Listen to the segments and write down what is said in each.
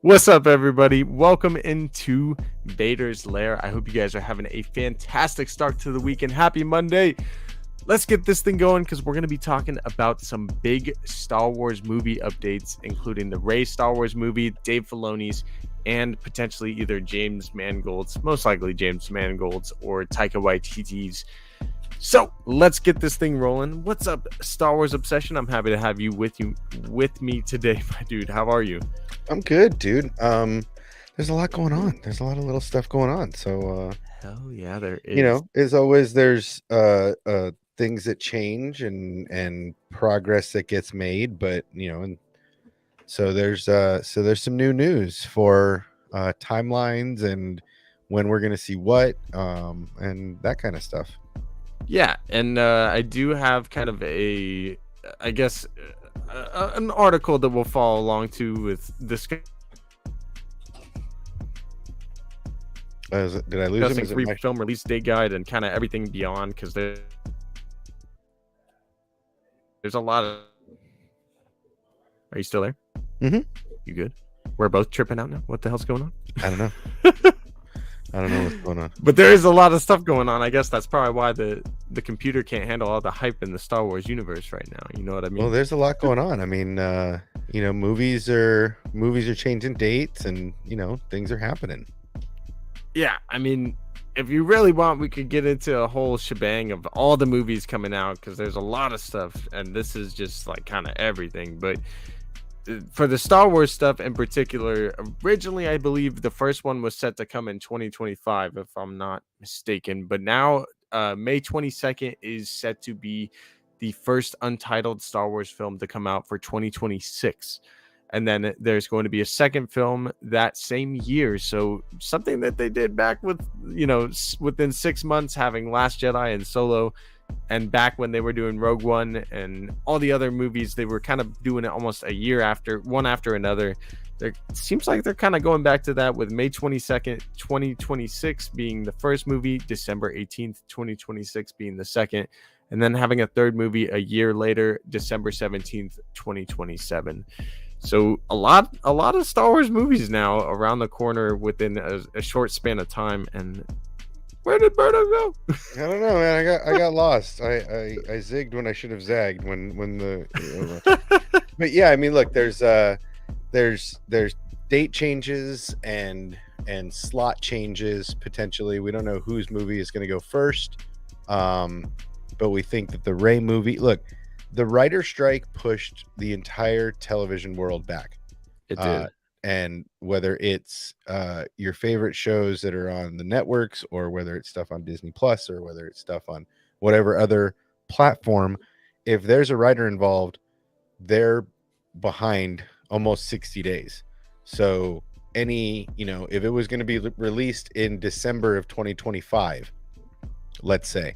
What's up, everybody? Welcome into Vader's Lair. I hope you guys are having a fantastic start to the week and happy Monday. Let's get this thing going because we're going to be talking about some big Star Wars movie updates, including the Rey Star Wars movie, Dave Filoni's, and potentially either James Mangold's, most likely James Mangold's, or Taika Waititi's. So let's get this thing rolling. What's up, Star Wars Obsession? I'm happy to have you with me today, my dude. How are you? I'm good, dude. There's a lot going on. There's a lot of little stuff going on. So, Hell yeah, there is. as always, there's things that change and progress that gets made. But and so there's some new news for timelines and when we're gonna see what and that kind of stuff. Yeah, and I do have kind of I guess, an article that we'll follow along to with Did I lose him? discussing Is it free my... film release date guide and kind of everything beyond, because there's a lot of. Are you still there? Mm-hmm. You good? We're both tripping out now. What the hell's going on? I don't know. I don't know what's going on. But there is a lot of stuff going on. I guess that's probably why the computer can't handle all the hype in the Star Wars universe right now. You know what I mean? Well, there's a lot going on. I mean, movies are changing dates, and things are happening. Yeah, I mean, if you really want, we could get into a whole shebang of all the movies coming out, because there's a lot of stuff, and this is just like kind of everything. But for the Star Wars stuff in particular, originally I believe the first one was set to come in 2025, if I'm not mistaken. But now May 22nd is set to be the first untitled Star Wars film to come out for 2026. And then there's going to be a second film that same year. So something that they did back with, within 6 months, having Last Jedi and Solo, and back when they were doing Rogue One and all the other movies, they were kind of doing it almost a year after, one after another. It seems like they're kind of going back to that, with May 22nd, 2026 being the first movie, December 18th, 2026 being the second, and then having a third movie a year later, December 17th, 2027. So a lot of Star Wars movies now around the corner within a short span of time. And where did Berto go? I don't know, man. I got lost. I zigged when I should have zagged when But yeah, I mean, look, there's date changes and slot changes potentially. We don't know whose movie is going to go first, but we think that the Rey movie. Look, the writer strike pushed the entire television world back. It did. And whether it's your favorite shows that are on the networks, or whether it's stuff on Disney Plus, or whether it's stuff on whatever other platform, if there's a writer involved, they're behind almost 60 days. So if it was going to be released in December of 2025, let's say,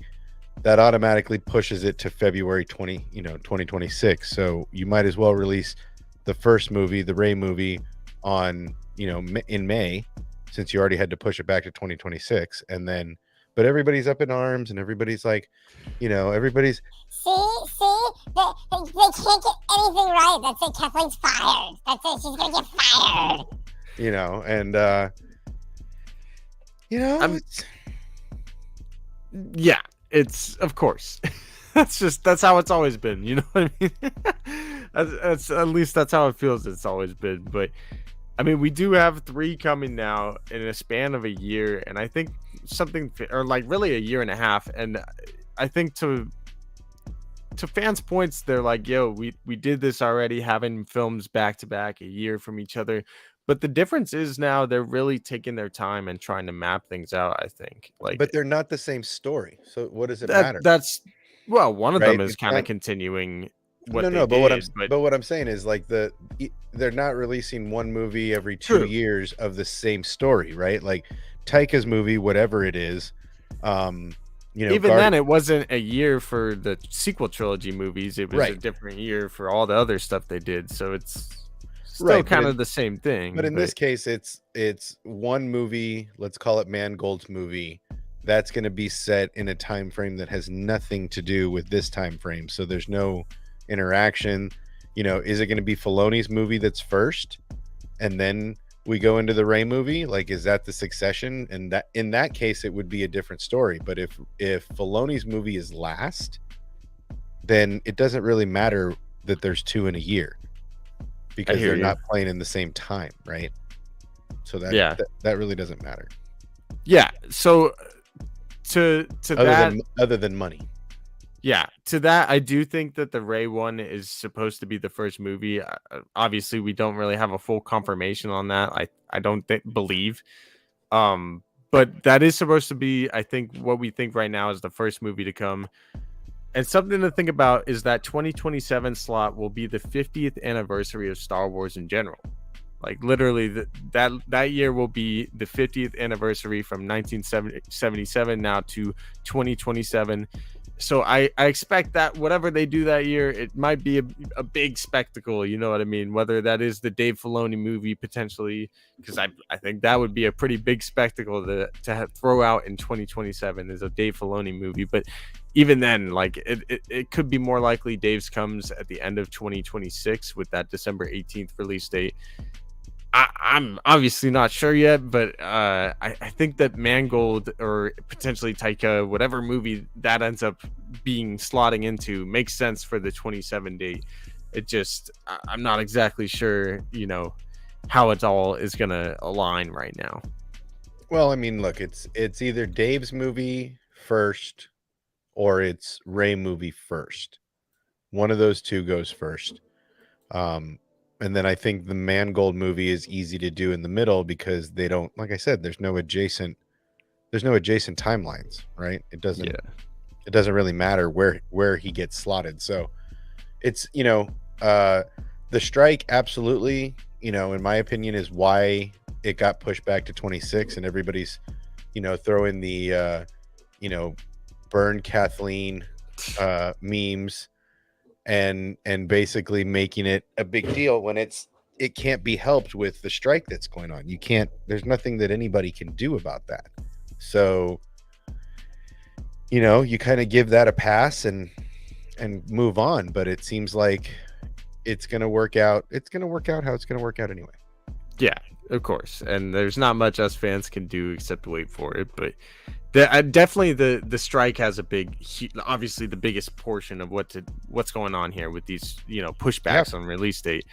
that automatically pushes it to February 2026. So you might as well release the first movie, the Rey movie, on in May, since you already had to push it back to 2026. And then, but everybody's up in arms, and everybody's like, everybody's see, they can't get anything right. That's it. Kathleen's fired. That's it. She's gonna get fired. Yeah, it's, of course. that's how it's always been. You know what I mean? that's at least that's how it feels. It's always been. But I mean, we do have 3 coming now in a span of a year, and I think or like really a year and a half. And I think to fans' points, they're like, yo, we did this already, having films back to back a year from each other. But the difference is now they're really taking their time and trying to map things out, I think. But they're not the same story. So what does it matter? One of them is It's kind of not continuing what what I'm saying is, like, they're not releasing one movie every 2 years of the same story, right? Like Taika's movie, whatever it is, then it wasn't a year for the sequel trilogy movies. It was a different year for all the other stuff they did. So it's still kind of the same thing. But in this case, it's one movie. Let's call it Mangold's movie. That's going to be set in a time frame that has nothing to do with this time frame. So there's no interaction. Is it going to be Filoni's movie that's first, and then we go into the Rey movie, like, is that the succession? And that in that case, it would be a different story. But if Filoni's movie is last, then it doesn't really matter that there's 2 in a year, because they're not playing in the same time, right? So that really doesn't matter. Yeah. So to other than money. Yeah, to that, I do think that the Rey one is supposed to be the first movie. Obviously, we don't really have a full confirmation on that. I don't believe. But that is supposed to be, I think, what we think right now is the first movie to come. And something to think about is that 2027 slot will be the 50th anniversary of Star Wars in general. Like, literally, that year will be the 50th anniversary from 1977 now to 2027. So I expect that whatever they do that year, it might be a big spectacle. You know what I mean? Whether that is the Dave Filoni movie potentially, because I think that would be a pretty big spectacle to throw out in 2027 is a Dave Filoni movie. But even then, like it could be more likely Dave's comes at the end of 2026 with that December 18th release date. I'm obviously not sure yet, but I think that Mangold or potentially Taika, whatever movie that ends up being slotting into, makes sense for the 27 date. It just, I'm not exactly sure, how it all is going to align right now. Well, I mean, look, it's either Dave's movie first or it's Rey movie first. One of those two goes first. And then I think the Mangold movie is easy to do in the middle because they don't, like I said, there's no adjacent timelines, right? It doesn't really matter where he gets slotted. So it's, the strike absolutely, in my opinion, is why it got pushed back to 26 and everybody's, throwing the, burn Kathleen memes and basically making it a big deal when it can't be helped with the strike that's going on. There's nothing that anybody can do about that. So, you kind of give that a pass and move on, but it seems like it's going to work out. It's going to work out how it's going to work out anyway. Yeah, of course. And there's not much us fans can do except wait for it, but definitely the strike has obviously the biggest portion of what's going on here with these pushbacks on release date,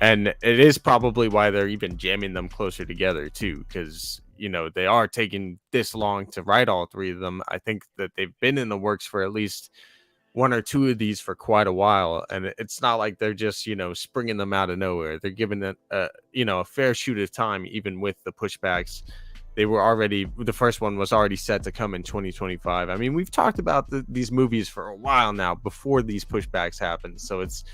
and it is probably why they're even jamming them closer together too, because they are taking this long to write all three of them. I think that they've been in the works for at least one or two of these for quite a while, and it's not like they're just springing them out of nowhere. They're giving it a fair shoot of time, even with the pushbacks. The first one was already set to come in 2025. I mean, we've talked about these movies for a while now before these pushbacks happened. So it's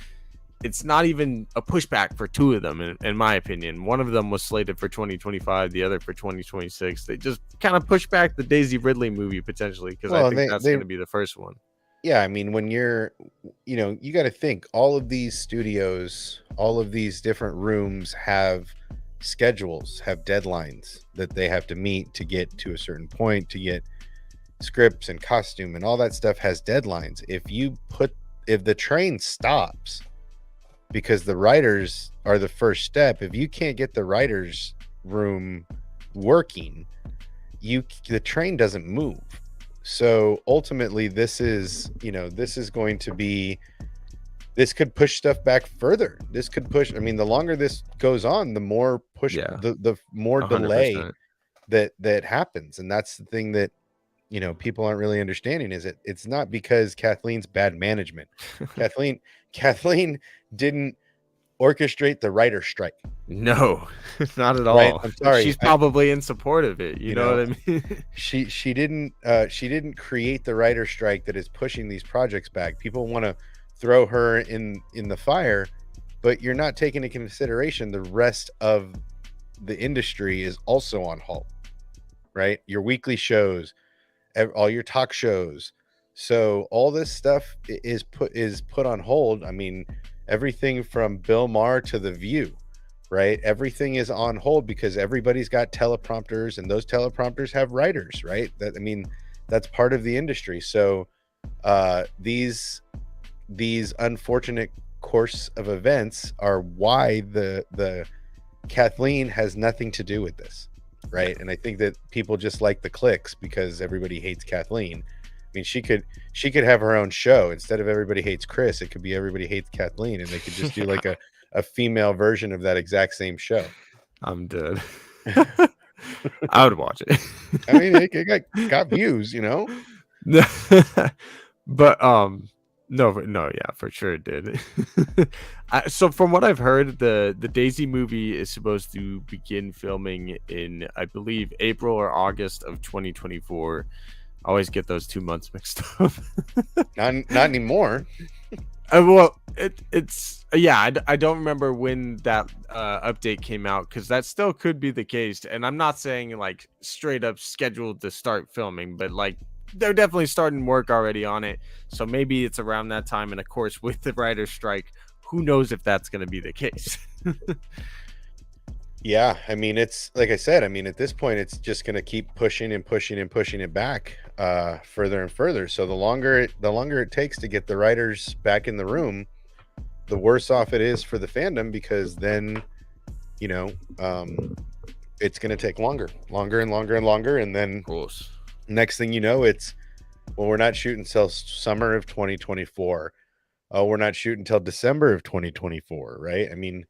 not even a pushback for two of them, in my opinion. One of them was slated for 2025, the other for 2026. They just kind of pushed back the Daisy Ridley movie potentially, because I think that's going to be the first one. Yeah, I mean, when you're, you got to think all of these studios, all of these different rooms have schedules, have deadlines that they have to meet to get to a certain point, to get scripts and costume and all that stuff has deadlines. If the train stops because the writers are the first step, if you can't get the writers room working, the train doesn't move. So ultimately this could push stuff back further. This could push. I mean, the longer this goes on, the more push, the more 100%. Delay that happens. And that's the thing that, people aren't really understanding is it's not because Kathleen's bad management. Kathleen didn't orchestrate the writer strike. No, not at all. Right? I'm sorry. She's probably in support of it. You know what I mean? She didn't create the writer strike that is pushing these projects back. People want to throw her in the fire, but you're not taking into consideration the rest of the industry is also on halt, right? Your weekly shows, all your talk shows. So all this stuff is put on hold. I mean, everything from Bill Maher to The View, right? Everything is on hold because everybody's got teleprompters, and those teleprompters have writers, right? That's part of the industry. So these unfortunate course of events are why the Kathleen has nothing to do with this, right? And I think that people just like the clicks because everybody hates Kathleen. I mean, she could have her own show instead of Everybody Hates Chris. It could be Everybody Hates Kathleen, and they could just do like a female version of that exact same show. I'm dead. I would watch it. I mean, it got views, you know. But no, yeah, for sure it did. So from what I've heard, the Daisy movie is supposed to begin filming in, I believe, April or August of 2024. I always get those 2 months mixed up. Not anymore. Well, it's yeah. I don't remember when that update came out, because that still could be the case. And I'm not saying like straight up scheduled to start filming, but like they're definitely starting work already on it. So maybe it's around that time. And of course, with the writer's strike, who knows if that's going to be the case. Yeah, I mean, it's like I said, I mean, at this point, it's just going to keep pushing and pushing and pushing it back further and further. So the longer it takes to get the writers back in the room, the worse off it is for the fandom, because then, you know, it's going to take longer and longer. And then Of course. next thing you know, it's, well, we're not shooting till summer of 2024. Oh, we're not shooting till December of 2024, right? I mean,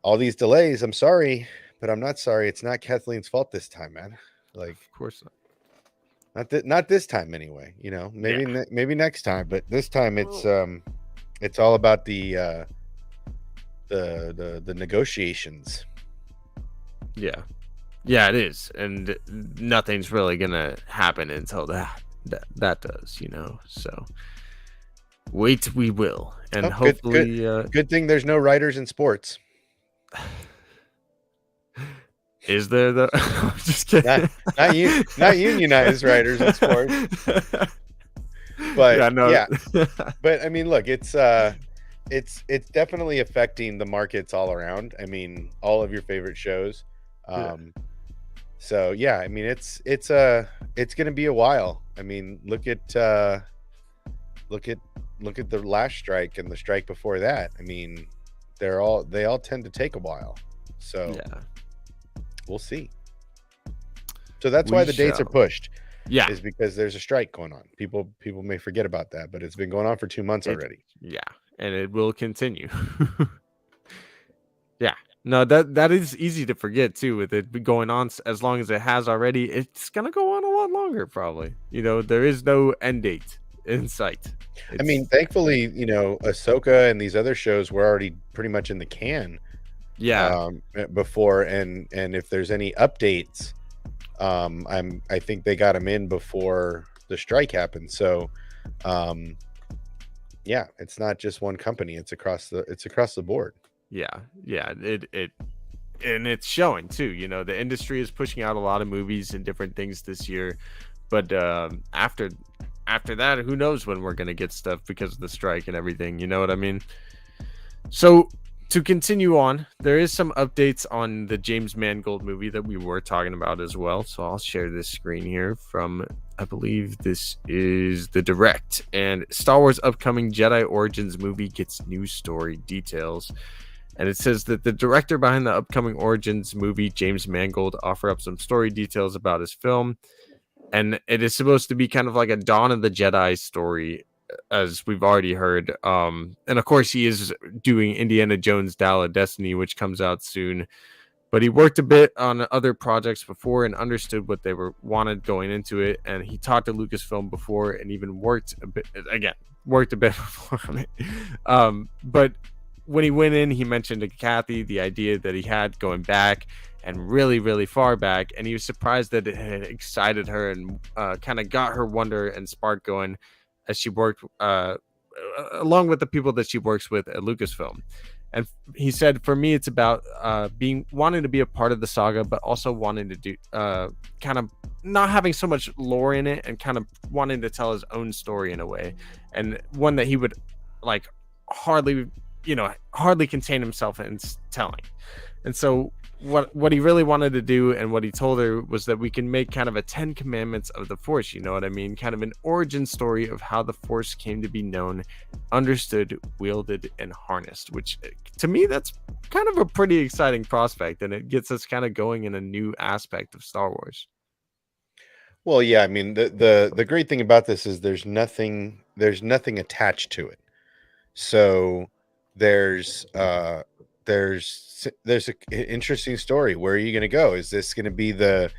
all these delays, I'm sorry, but I'm not sorry. It's not Kathleen's fault this time, man. Like, Of course not. not this time anyway. You know, maybe maybe next time, but this time it's all about the negotiations. Yeah, it is, and nothing's really gonna happen until that does, you know. So wait, we will, and hopefully, good thing there's no writers in sports. Is there though? I'm just kidding. Not unionized writers in sports. But yeah, no. Yeah. But I mean, look, it's definitely affecting the markets all around. I mean, all of your favorite shows. So yeah, I mean, it's going to be a while. I mean, look at the last strike and the strike before that. I mean, they all tend to take a while. So yeah, we'll see. So that's why the dates are pushed. Yeah, is because there's a strike going on. People may forget about that, but it's been going on for 2 months already. Yeah, and it will continue. Yeah, no, that is easy to forget too. With it going on as long as it has already, it's gonna go on a lot longer, probably. You know, there is no end date in sight. I mean, thankfully, you know, Ahsoka and these other shows were already pretty much in the can. Yeah. Before, and if there's any updates, I think they got them in before the strike happened. So, yeah, it's not just one company; it's across the board. Yeah, it and it's showing too. You know, the industry is pushing out a lot of movies and different things this year, but after that, who knows when we're gonna get stuff because of the strike and everything. You know what I mean? So to continue on, there is some updates on the James Mangold movie that we were talking about as well. So I'll share this screen here from, I believe this is the direct, and Star Wars upcoming Jedi Origins movie gets new story details. And it says that the director behind the upcoming Origins movie, James Mangold, offer up some story details about his film. And it is supposed to be kind of like a Dawn of the Jedi story, as we've already heard. And of course, he is doing Indiana Jones Dial of Destiny, which comes out soon. But he worked a bit on other projects before and understood what they wanted going into it. And he talked to Lucasfilm before and even worked a bit before on it. But when he went in, he mentioned to Kathy the idea that he had going back and really, really far back. And he was surprised that it had excited her and kind of got her wonder and spark going as she worked along with the people that she works with at Lucasfilm. And he said, for me, it's about wanting to be a part of the saga, but also wanting to do kind of not having so much lore in it and kind of wanting to tell his own story in a way, and one that he would like hardly contain himself in telling. And so what he really wanted to do and what he told her was that we can make kind of a 10 commandments of the Force, you know what I mean? Kind of an origin story of how the Force came to be known, understood, wielded, and harnessed, which to me that's kind of a pretty exciting prospect, and it gets us kind of going in a new aspect of Star Wars. Well, yeah, I mean the great thing about this is there's nothing attached to it. So there's an interesting story. Where are you going to go? Is this going to be the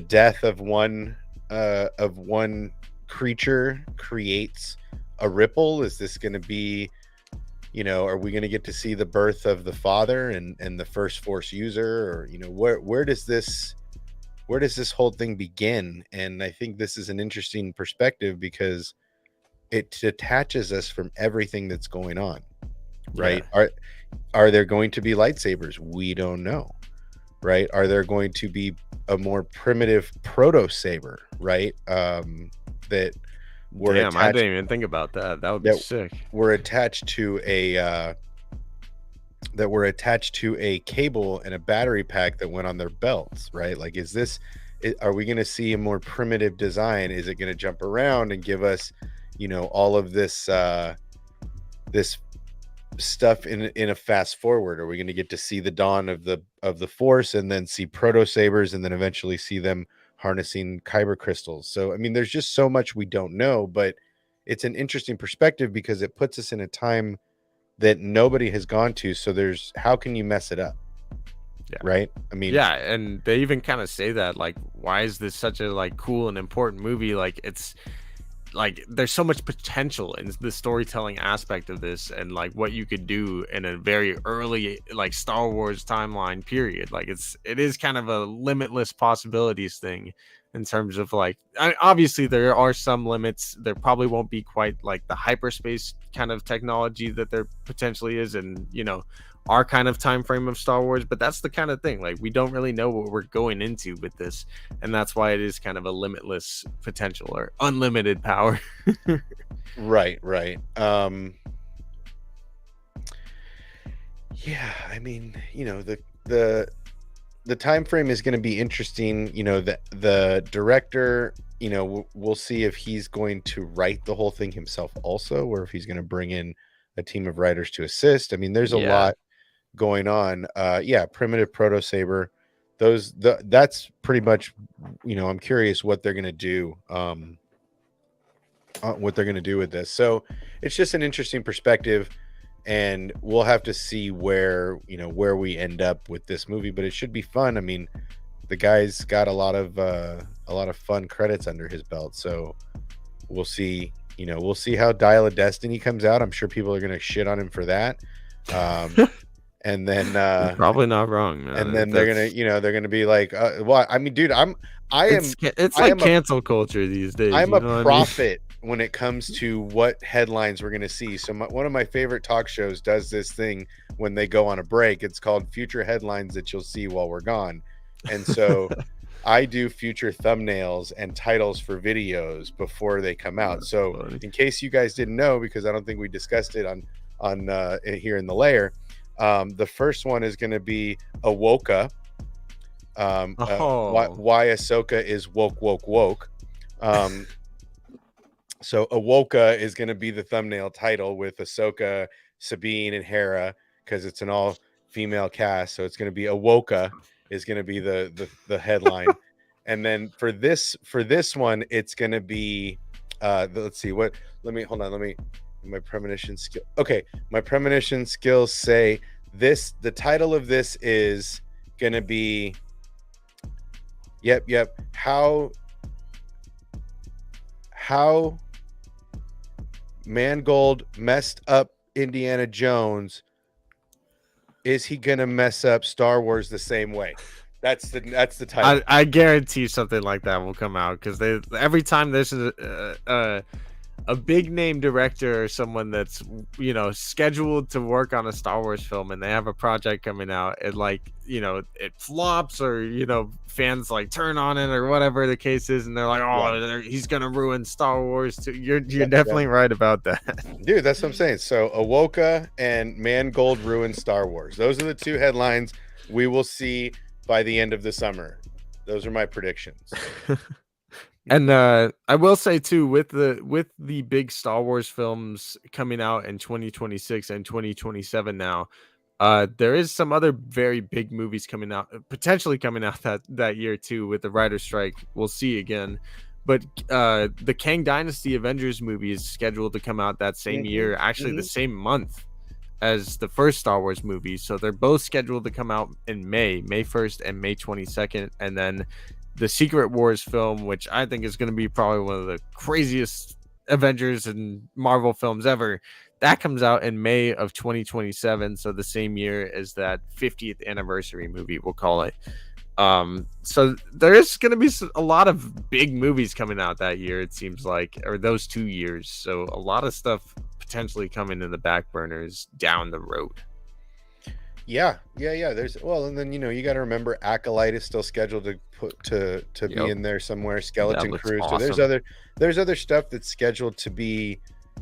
death of one creature creates a ripple? Is this going to be, are we going to get to see the birth of the father and the first Force user, or where does this whole thing begin? And I think this is an interesting perspective because it detaches us from everything that's going on, right? Yeah. Are there going to be lightsabers? We don't know, right? Are there going to be a more primitive proto saber, right? That we're Damn, I didn't even think about that. That would be sick. We're attached to a cable and a battery pack that went on their belts, right? Like, are we going to see a more primitive design? Is it going to jump around and give us, all of this this stuff in a fast forward? Are we going to get to see the dawn of the Force and then see proto sabers and then eventually see them harnessing kyber crystals? So I mean, there's just so much we don't know, but it's an interesting perspective because it puts us in a time that nobody has gone to. So how can you mess it up? Yeah. Right. I mean, yeah. And they even kind of say that, like, why is this such a like cool and important movie? Like, it's like there's so much potential in the storytelling aspect of this, and like what you could do in a very early like Star Wars timeline period. Like it is kind of a limitless possibilities thing in terms of like, obviously there are some limits. There probably won't be quite like the hyperspace kind of technology that there potentially is, and our kind of time frame of Star Wars, but that's the kind of thing, like, we don't really know what we're going into with this, and that's why it is kind of a limitless potential or unlimited power. right. Yeah, I mean, the time frame is going to be interesting. The director, we'll see if he's going to write the whole thing himself also, or if he's going to bring in a team of writers to assist. I mean, there's a lot going on. Primitive proto saber, that's pretty much, I'm curious what they're going to do, with this. So it's just an interesting perspective, and we'll have to see where we end up with this movie, but it should be fun. I mean, the guy's got a lot of fun credits under his belt, so we'll see how Dial of Destiny comes out. I'm sure people are going to shit on him for that. And then probably not wrong, man. And then they're gonna be like, "What? I mean, dude, it's like cancel culture these days. I'm a prophet when it comes to what headlines we're gonna see. So one of my favorite talk shows does this thing when they go on a break. It's called Future Headlines That You'll See While We're Gone, and so I do future thumbnails and titles for videos before they come out. So in case you guys didn't know, because I don't think we discussed it on here in the layer. The first one is going to be Ahsoka. Why Ahsoka is woke. So Ahsoka is going to be the thumbnail title, with Ahsoka, Sabine, and Hera, because it's an all female cast. So it's going to be Ahsoka is going to be the headline. And then for this one, it's going to be let's see what. Let me my premonition skill. Okay, my premonition skills say this. The title of this is gonna be. Yep. How Mangold messed up Indiana Jones. Is he gonna mess up Star Wars the same way? That's the title. I guarantee something like that will come out, because every time there's a big name director or someone that's scheduled to work on a Star Wars film, and they have a project coming out, and it flops, or fans like turn on it or whatever the case is, and they're like, he's gonna ruin Star Wars too. You're definitely right about that, dude. That's what I'm saying. So Ahsoka and Mangold ruined Star Wars. Those are the two headlines we will see by the end of the summer. Those are my predictions. And I will say too, with the big Star Wars films coming out in 2026 and 2027 now, there is some other very big movies coming out, potentially coming out that year too, with the writer's strike. We'll see again. But the Kang Dynasty Avengers movie is scheduled to come out that same year, actually the same month as the first Star Wars movie. So they're both scheduled to come out in May 1st and May 22nd. And then the Secret Wars film, which I think is going to be probably one of the craziest Avengers and Marvel films ever, that comes out in May of 2027. So the same year as that 50th anniversary movie, we'll call it. So there is going to be a lot of big movies coming out that year, it seems like, or those 2 years. So a lot of stuff potentially coming in the back burners down the road. Yeah. There's and then you got to remember Acolyte is still scheduled to be in there somewhere. Skeleton Crew. Awesome. So there's other stuff that's scheduled to be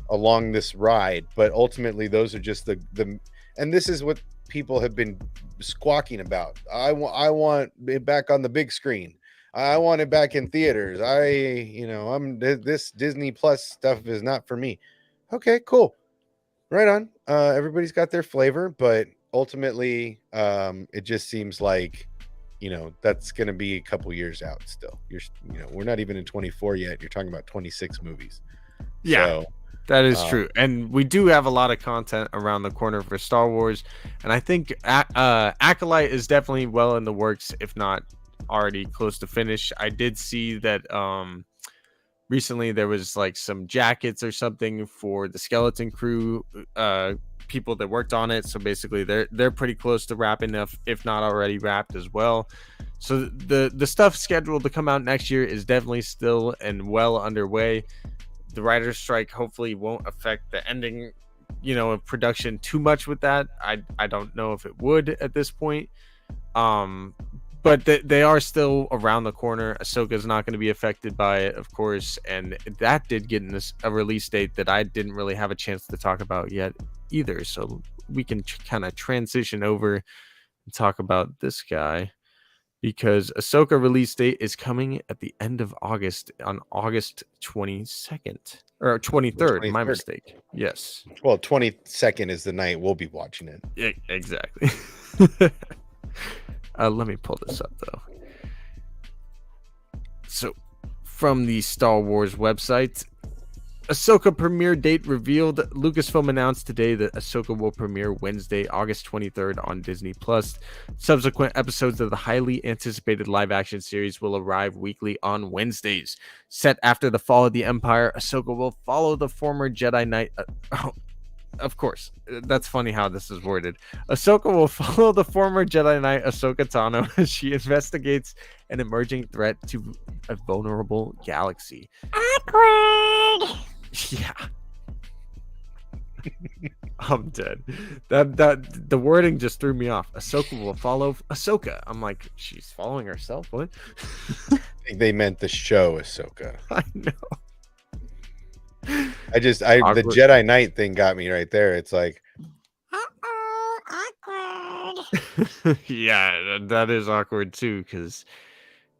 along this ride, but ultimately those are just the and this is what people have been squawking about. I want it back on the big screen. I want it back in theaters. This Disney Plus stuff is not for me. Okay, cool. Right on. Everybody's got their flavor, but ultimately, it just seems like, that's going to be a couple years out still. We're not even in 24 yet. You're talking about 26 movies. Yeah. So, that is true. And we do have a lot of content around the corner for Star Wars. And I think Acolyte is definitely well in the works, if not already close to finish. I did see that recently there was like some jackets or something for the Skeleton Crew people that worked on it. So basically they're pretty close to wrapping up, if not already wrapped as well. So the stuff scheduled to come out next year is definitely still and well underway. The writer's strike hopefully won't affect the ending, of production too much with that. I don't know if it would at this point. But they are still around the corner. Ahsoka is not going to be affected by it, of course. And that did get in a release date that I didn't really have a chance to talk about yet either. So we can kind of transition over and talk about this guy, because Ahsoka release date is coming at the end of August, on August 22nd or 23rd. My mistake. Yes. Well, 22nd is the night we'll be watching it. Yeah, exactly. Let me pull this up though. So, from the Star Wars website, Ahsoka premiere date revealed. Lucasfilm announced today that Ahsoka will premiere Wednesday, August 23rd on Disney Plus. Subsequent episodes of the highly anticipated live-action series will arrive weekly on Wednesdays. Set after the fall of the Empire, Ahsoka will follow the former Jedi Knight. Of course, that's funny how this is worded. Ahsoka will follow the former Jedi Knight Ahsoka Tano as she investigates an emerging threat to a vulnerable galaxy. Awkward. Yeah. I'm dead. That the wording just threw me off. Ahsoka will follow Ahsoka. I'm like, she's following herself? What? I think they meant the show Ahsoka. I know. The Jedi Knight thing got me right there. It's like, Awkward. Yeah, that is awkward too, because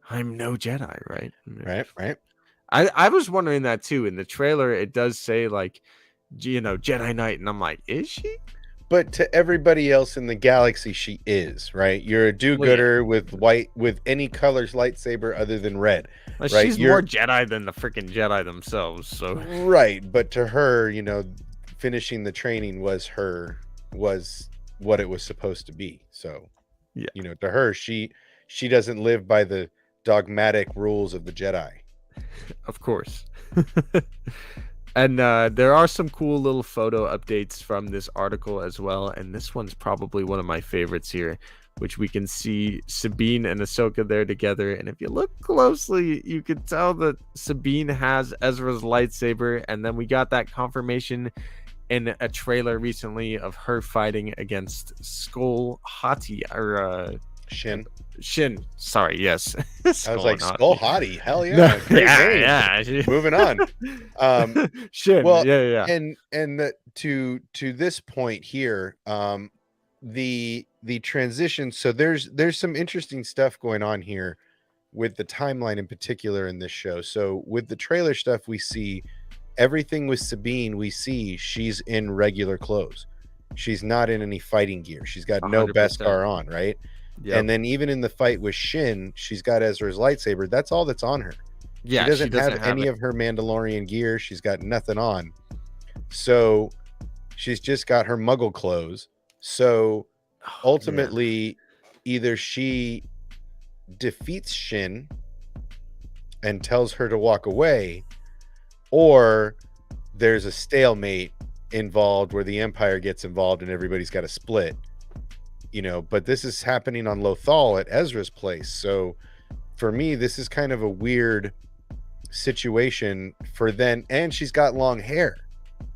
I'm no Jedi, right? Right. I was wondering that too. In the trailer, it does say like, Jedi Knight, and I'm like, is she? But to everybody else in the galaxy, she is, right? You're a do-gooder with any colors lightsaber other than red. Well, right? She's more Jedi than the freaking Jedi themselves. So right, but to her, finishing the training was what it was supposed to be. So, yeah, to her, she doesn't live by the dogmatic rules of the Jedi. Of course. And there are some cool little photo updates from this article as well. And this one's probably one of my favorites here, which we can see Sabine and Ahsoka there together. And if you look closely, you can tell that Sabine has Ezra's lightsaber. And then we got that confirmation in a trailer recently of her fighting against Skull Hati, or Shin. Sorry, yes. I was like, Skull Hati. Hell yeah. Yeah. Moving on. Shin. Well, yeah. And to this point here, the the transition. So there's some interesting stuff going on here with the timeline in particular in this show. So with the trailer stuff, we see everything with Sabine. We see she's in regular clothes. She's not in any fighting gear. She's got no 100%. Beskar on, right? Yep. And then even in the fight with Shin, she's got Ezra's lightsaber. That's all that's on her. Yeah, she doesn't have any of her Mandalorian gear. She's got nothing on. So she's just got her Muggle clothes. So ultimately, either she defeats Shin and tells her to walk away, or there's a stalemate involved where the Empire gets involved and everybody's got to split, but this is happening on Lothal at Ezra's place. So for me, this is kind of a weird situation for then, and she's got long hair.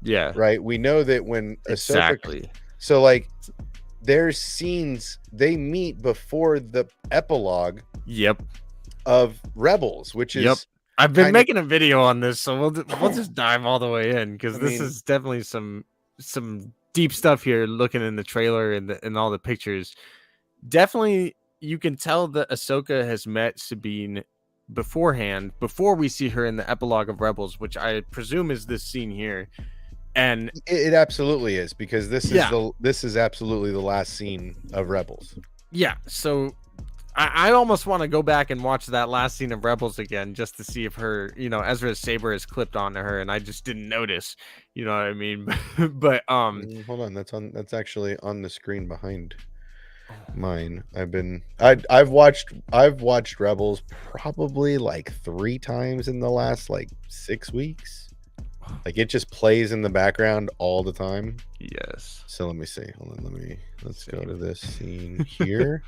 Yeah. Right. We know that when exactly. So like there's scenes they meet before the epilogue. Yep. Of Rebels, which is I've been making a video on this, so we'll just dive all the way in, because this is definitely some deep stuff here. Looking in the trailer and all the pictures, definitely you can tell that Ahsoka has met Sabine beforehand, before we see her in the epilogue of Rebels, which I presume is this scene here. And it absolutely is, because this is absolutely the last scene of Rebels. Yeah, so I almost want to go back and watch that last scene of Rebels again, just to see if her, Ezra's saber is clipped onto her, and I just didn't notice. You know what I mean? But hold on, that's actually on the screen behind mine. I've watched Rebels probably like 3 times in the last like 6 weeks. Like it just plays in the background all the time. Yes. So let me see. Hold on, let's go to this scene here.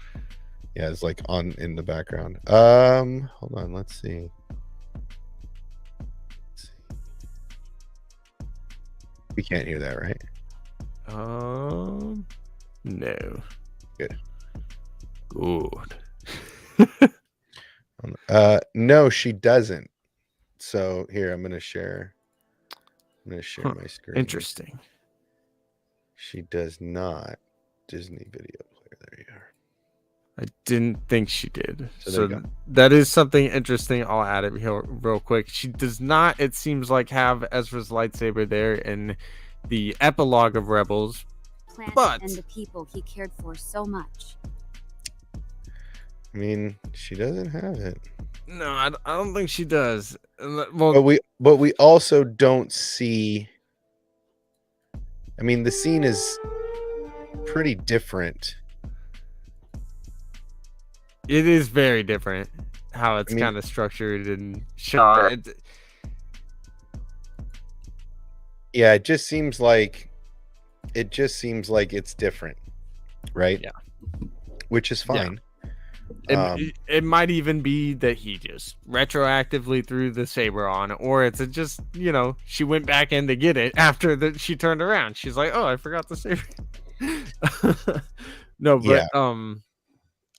Yeah, it's like on in the background. Hold on, let's see. We can't hear that, right? No. Good. No, she doesn't. So here, I'm gonna share my screen. Interesting. She does not. Disney video player. There you are. I didn't think she did. So that is something interesting. I'll add it real quick. She does not, it seems like, have Ezra's lightsaber there in the epilogue of Rebels. But and the people he cared for so much. I mean, she doesn't have it. No, I don't think she does. Well, but we also don't see. I mean, the scene is pretty different. It is very different how it's kind of structured and shot. Yeah, it just seems like it's different, right? Yeah, which is fine. Yeah. It might even be that he just retroactively threw the saber on, or it's just she went back in to get it after she turned around. She's like, "Oh, I forgot the saber." No, but yeah.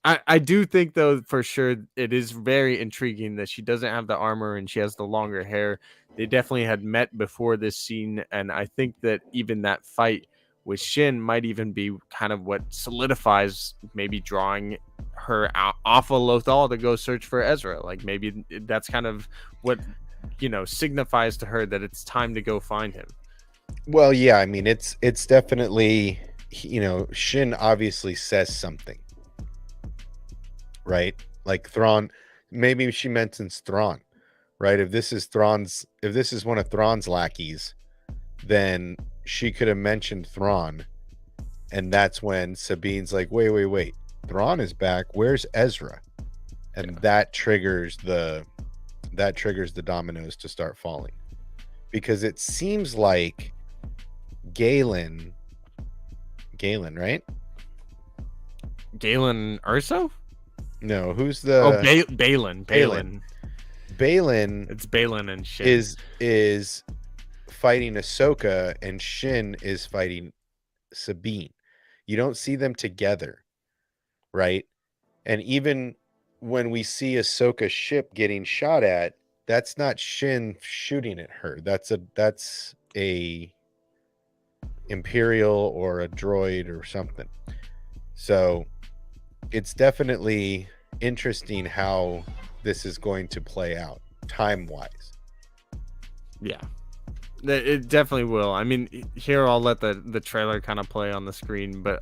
I do think, though, for sure, it is very intriguing that she doesn't have the armor and she has the longer hair. They definitely had met before this scene, and I think that even that fight with Shin might even be kind of what solidifies maybe drawing her out off of Lothal to go search for Ezra. Like maybe that's kind of what signifies to her that it's time to go find him. Well, yeah, I mean it's definitely Shin obviously says something. Right, like Thrawn. Maybe she mentions Thrawn, right? If this is one of Thrawn's lackeys, then she could have mentioned Thrawn, and that's when Sabine's like, "Wait, Thrawn is back. Where's Ezra?" And that triggers the dominoes to start falling, because it seems like Galen, right? Galen Erso? No, who's the? Oh, Balin. It's Balin and Shin. Is fighting Ahsoka, and Shin is fighting Sabine. You don't see them together, right? And even when we see Ahsoka's ship getting shot at, that's not Shin shooting at her. That's a Imperial or a droid or something. So it's definitely interesting how this is going to play out time-wise. Yeah. It definitely will. I mean, here I'll let the trailer kind of play on the screen, but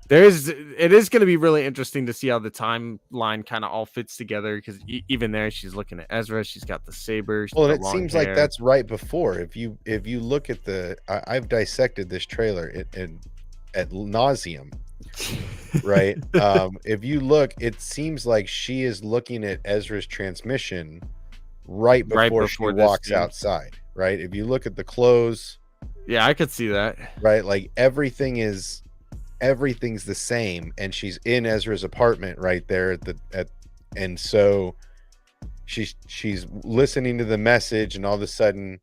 it is going to be really interesting to see how the timeline kind of all fits together, because even there she's looking at Ezra, she's got the saber, Well, and the it long seems hair. like that's right before. If you look at I've dissected this trailer at nauseum, right? If you look, it seems like she is looking at Ezra's transmission right before she this walks scene. outside, right? If you look at the clothes, Yeah, I could see that. right? Like everything's the same, and she's in Ezra's apartment right there and so she's listening to the message, and all of a sudden,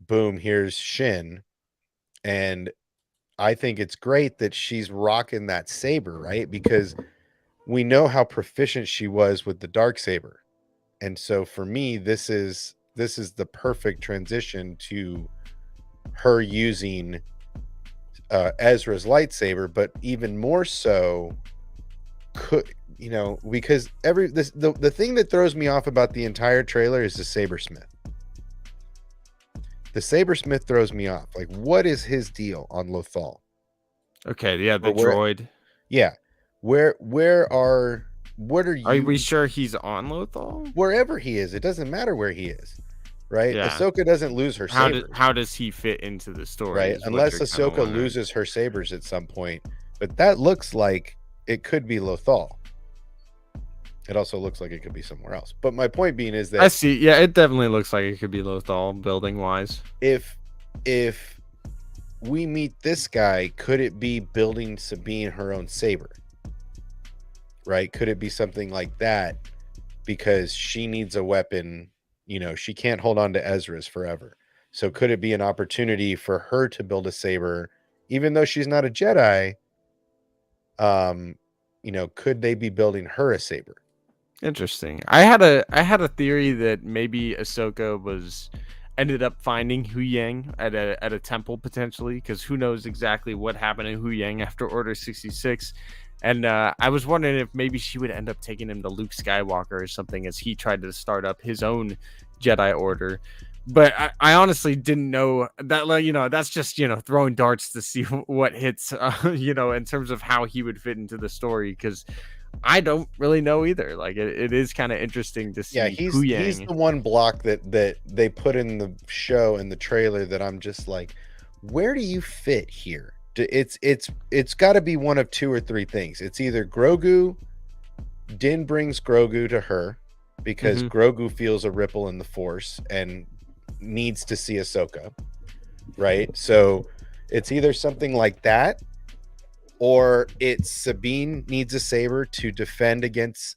boom, here's Shin. And I think it's great that she's rocking that saber, right? Because we know how proficient she was with the dark saber. And so for me, this is the perfect transition to her using Ezra's lightsaber, but even more so, because the thing that throws me off about the entire trailer is the sabersmith. The sabersmith throws me off. Like, what is his deal on Lothal? Okay, yeah, the Or droid. Yeah. What are you? Are we sure he's on Lothal? Wherever he is, it doesn't matter where he is, right? Yeah. Ahsoka doesn't lose her saber. How does he fit into the story? Right, unless Ahsoka loses her sabers at some point. But that looks like it could be Lothal. It also looks like it could be somewhere else. But my point being is that I see. Yeah, it definitely looks like it could be Lothal building wise. If we meet this guy, could it be building Sabine her own saber? Right? Could it be something like that? Because she needs a weapon. She can't hold on to Ezra's forever. So could it be an opportunity for her to build a saber, even though she's not a Jedi? Could they be building her a saber? Interesting. I had a theory that maybe Ahsoka ended up finding Hu Yang at a temple potentially, because who knows exactly what happened in Hu Yang after Order 66. And I was wondering if maybe she would end up taking him to Luke Skywalker or something as he tried to start up his own Jedi Order. But I honestly didn't know that, that's just, throwing darts to see what hits, in terms of how he would fit into the story, because I don't really know either. Like it is kind of interesting to see. Yeah, he's the one block that they put in the show in the trailer that I'm just like, where do you fit here? It's got to be one of two or three things. It's either Grogu. Din brings Grogu to her because Grogu feels a ripple in the Force and needs to see Ahsoka, right? So it's either something like that, or it's Sabine needs a saber to defend against,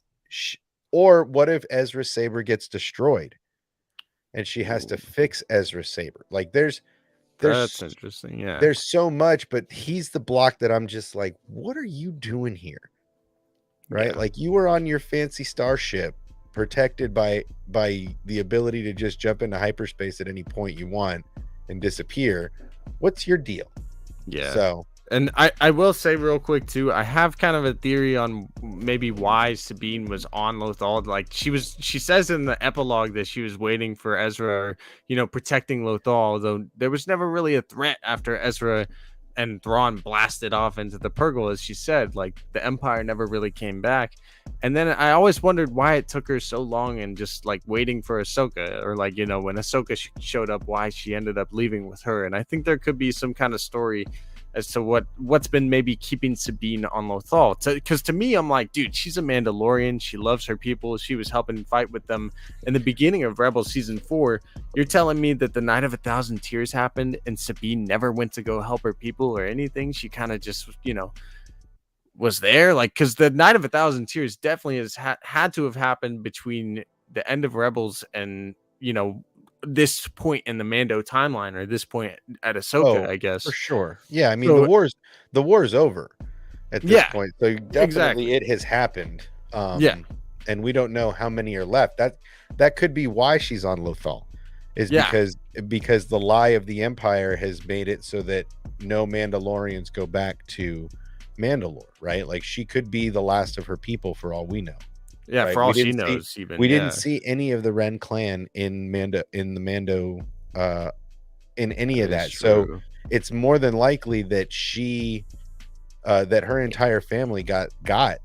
or what if Ezra's saber gets destroyed and she has to fix Ezra's saber? Like that's interesting. Yeah, there's so much, but he's the block that I'm just like, what are you doing here? Right? Yeah. Like, you were on your fancy starship protected by the ability to just jump into hyperspace at any point you want and disappear. What's your deal? Yeah. So, and I will say real quick too, I have kind of a theory on maybe why Sabine was on Lothal. Like she says in the epilogue that she was waiting for Ezra, protecting Lothal, though there was never really a threat after Ezra and Thrawn blasted off into the Purgle, as she said. Like the Empire never really came back. And then I always wondered why it took her so long and just like waiting for Ahsoka, or like, when Ahsoka showed up, why she ended up leaving with her. And I think there could be some kind of story as to what's been maybe keeping Sabine on Lothal. Because to me, I'm like, dude, she's a Mandalorian. She loves her people. She was helping fight with them in the beginning of Rebels Season 4. You're telling me that the Night of 1,000 Tears happened and Sabine never went to go help her people or anything? She kind of just, was there? Like, because the Night of 1,000 Tears definitely has had to have happened between the end of Rebels and, this point in the Mando timeline, or this point at Ahsoka, I guess. For sure. Yeah, I mean, so, the war is over at this point. So definitely it has happened. And we don't know how many are left. That could be why she's on Lothal, is because the lie of the Empire has made it so that no Mandalorians go back to Mandalore, right? Like she could be the last of her people for all we know. Yeah, right? for all she knows, We didn't see any of the Ren clan in the Mando in any of that. So it's more than likely that she that her entire family got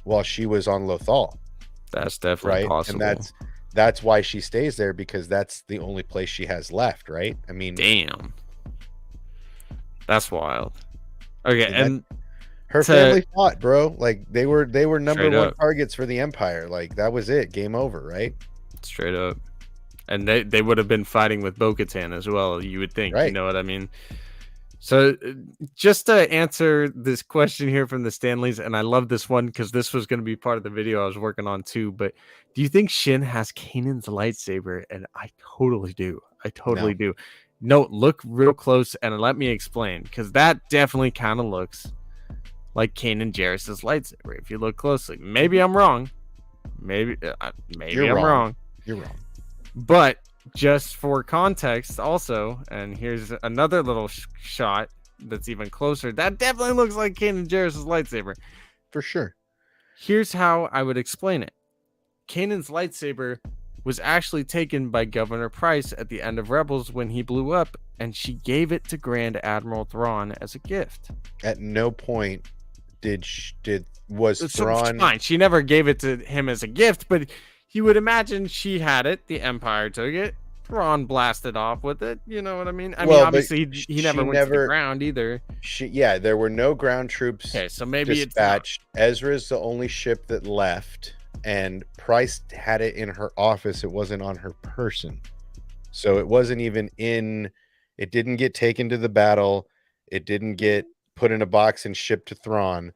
while she was on Lothal. That's definitely possible. And that's why she stays there, because that's the only place she has left, right? I mean, damn. That's wild. Okay, and her family fought, bro. Like they were number one targets for the Empire. Like that was it. Game over, right? Straight up. And they would have been fighting with Bo-Katan as well, you would think. Right. You know what I mean? So just to answer this question here from the Stanleys, and I love this one because this was going to be part of the video I was working on too, but do you think Shin has Kanan's lightsaber? And I totally do. I totally do. No, look real close and let me explain, because that definitely kind of looks like Kanan Jarrus's lightsaber if you look closely. Maybe I'm wrong. Maybe I'm wrong. You're wrong. But just for context also, and here's another little shot that's even closer, that definitely looks like Kanan Jarrus's lightsaber. For sure. Here's how I would explain it. Kanan's lightsaber was actually taken by Governor Price at the end of Rebels when he blew up, and she gave it to Grand Admiral Thrawn as a gift. At no point was Thrawn... Fine, she never gave it to him as a gift, but you would imagine she had it, the Empire took it, Thrawn blasted off with it, you know what I mean? I mean, obviously he never went to the ground either. There were no ground troops. Okay, so maybe dispatched. Ezra's the only ship that left, and Price had it in her office. It wasn't on her person. So it wasn't even it didn't get taken to the battle. It didn't get put in a box and shipped to Thrawn.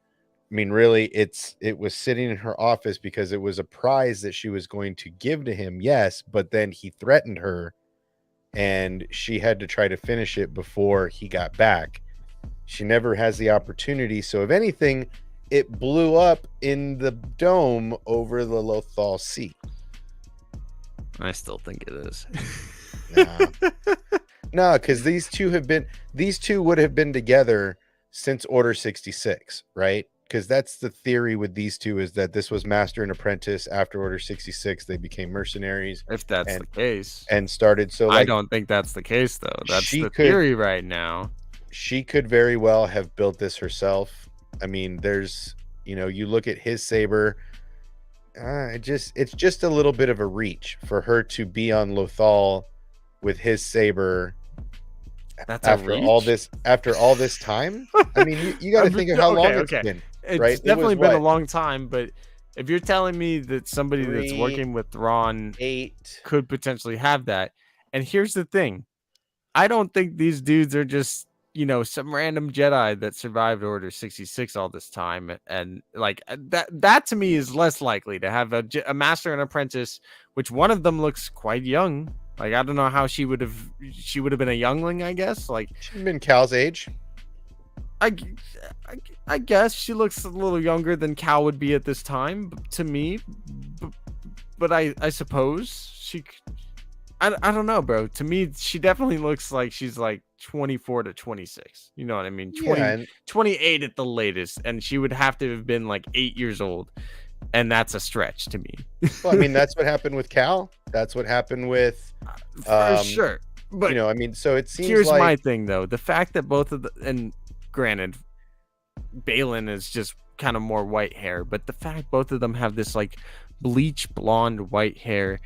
I mean, really, it was sitting in her office because it was a prize that she was going to give to him, yes, but then he threatened her, and she had to try to finish it before he got back. She never has the opportunity, so if anything, it blew up in the dome over the Lothal Sea. I still think it is. No, because these two would have been together since Order 66, right? Because that's the theory with these two, is that this was master and apprentice. After Order 66, they became mercenaries. If that's the case. And started. So I don't think that's the case, though. That's the theory right now. She could very well have built this herself. I mean, there's, you look at his saber. It's just a little bit of a reach for her to be on Lothal with his saber. That's after all this time. I mean, you got to think of how long it's been. It's definitely been a long time, but if you're telling me that somebody that's working with Thrawn could potentially have that, and here's the thing, I don't think these dudes are just some random Jedi that survived Order 66 all this time, and like that to me is less likely to have a master and apprentice, which one of them looks quite young. Like, I don't know how she would have been a youngling, I guess. Like, she'd been Cal's age. I guess she looks a little younger than Cal would be at this time to me. But I suppose she... I don't know, bro. To me, she definitely looks like she's like 24 to 26. You know what I mean? 28 at the latest. And she would have to have been like 8 years old. And that's a stretch to me. Well, I mean, that's what happened with Cal. That's what happened with... for sure. But, I mean, so it seems here's like... my thing, though. The fact that both of the... And granted, Balin is just kind of more white hair. But the fact both of them have this, like, bleach blonde white hair...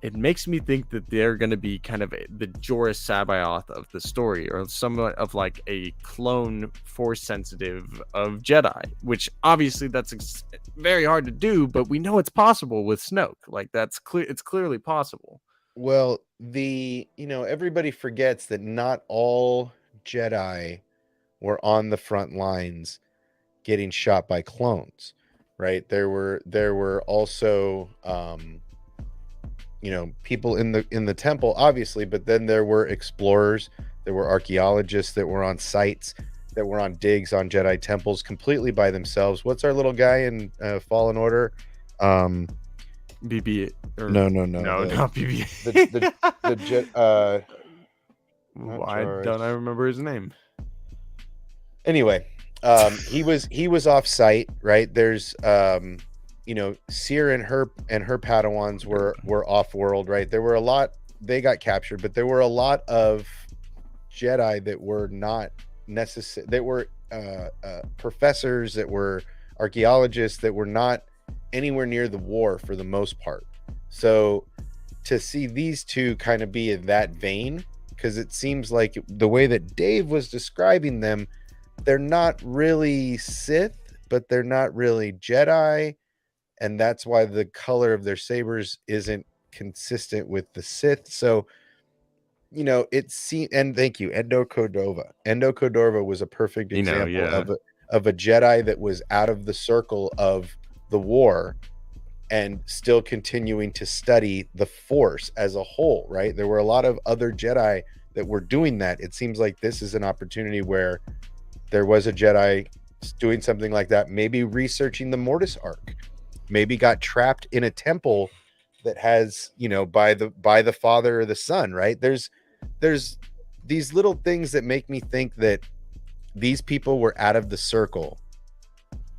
It makes me think that they're going to be kind of the Joruus Sabaoth of the story, or somewhat of like a clone force sensitive of Jedi, which obviously that's very hard to do, but we know it's possible with Snoke. Like that's clear. It's clearly possible. Well, everybody forgets that not all Jedi were on the front lines getting shot by clones, right? There were also, people in the temple, obviously, but then there were explorers, there were archaeologists that were on sites, that were on digs on Jedi temples completely by themselves. What's our little guy in Fallen Order? BB. No, not BB. Why don't I remember his name? Anyway, He was off site, right? There's Seer and her Padawans were off world, right? There were a lot, they got captured, but there were a lot of Jedi that were not necessary, that were professors, that were archaeologists, that were not anywhere near the war for the most part. So to see these two kind of be in that vein, because it seems like the way that Dave was describing them, they're not really Sith, but they're not really Jedi, and that's why the color of their sabers isn't consistent with the Sith. So it seemed, and thank you, Endo Cordova. Endo Cordova was a perfect example of a Jedi that was out of the circle of the war and still continuing to study the Force as a whole, right? There were a lot of other Jedi that were doing that. It seems like this is an opportunity where there was a Jedi doing something like that, maybe researching the Mortis arc, maybe got trapped in a temple that has, by the father or the son, right? There's these little things that make me think that these people were out of the circle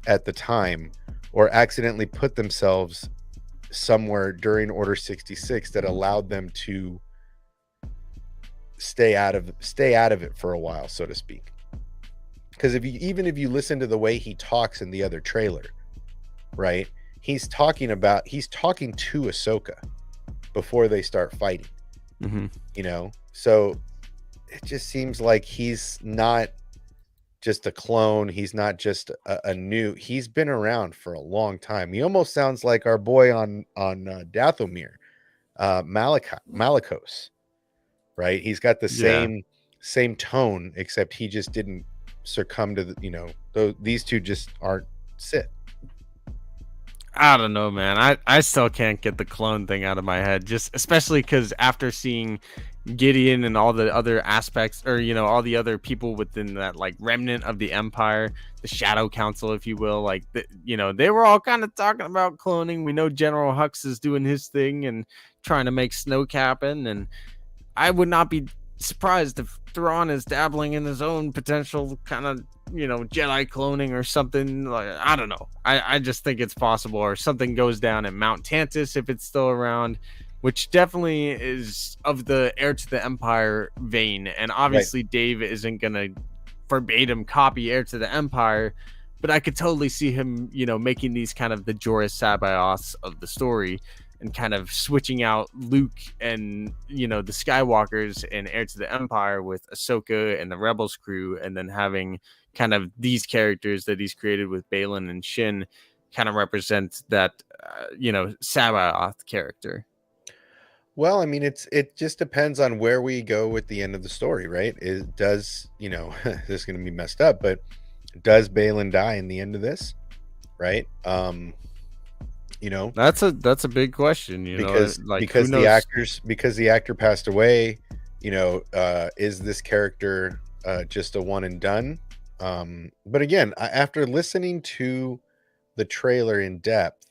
at the time, or accidentally put themselves somewhere during Order 66 that allowed them to stay out of it for a while, so to speak. Because if you listen to the way he talks in the other trailer, right? He's talking to Ahsoka before they start fighting. So it just seems like he's not just a clone. He's not just a new. He's been around for a long time. He almost sounds like our boy on Dathomir, Malicos, right? He's got the same tone, except he just didn't succumb to these two just aren't Sith. I don't know, man. I still can't get the clone thing out of my head, just especially because after seeing Gideon and all the other aspects, or all the other people within that like remnant of the Empire, the Shadow Council, if you will, like they were all kind of talking about cloning. We know General Hux is doing his thing and trying to make Snoke happen, and I would not be surprised if Thrawn is dabbling in his own potential kind of Jedi cloning or something. Like, I don't know. I just think it's possible, or something goes down at Mount Tantus if it's still around, which definitely is of the Heir to the Empire vein. And obviously right. Dave isn't gonna verbatim copy Heir to the Empire, but I could totally see him making these kind of the Joruus Sabaoths of the story, and kind of switching out Luke and the Skywalkers in Heir to the Empire with Ahsoka and the Rebels crew, and then having kind of these characters that he's created with Baylan and Shin kind of represent that Sabaoth character. Well, I mean, it just depends on where we go with the end of the story, right? Does this is going to be messed up, but does Baylan die in the end of this, right? That's a big question, because the actor passed away. Is this character just a one and done? But again, after listening to the trailer in depth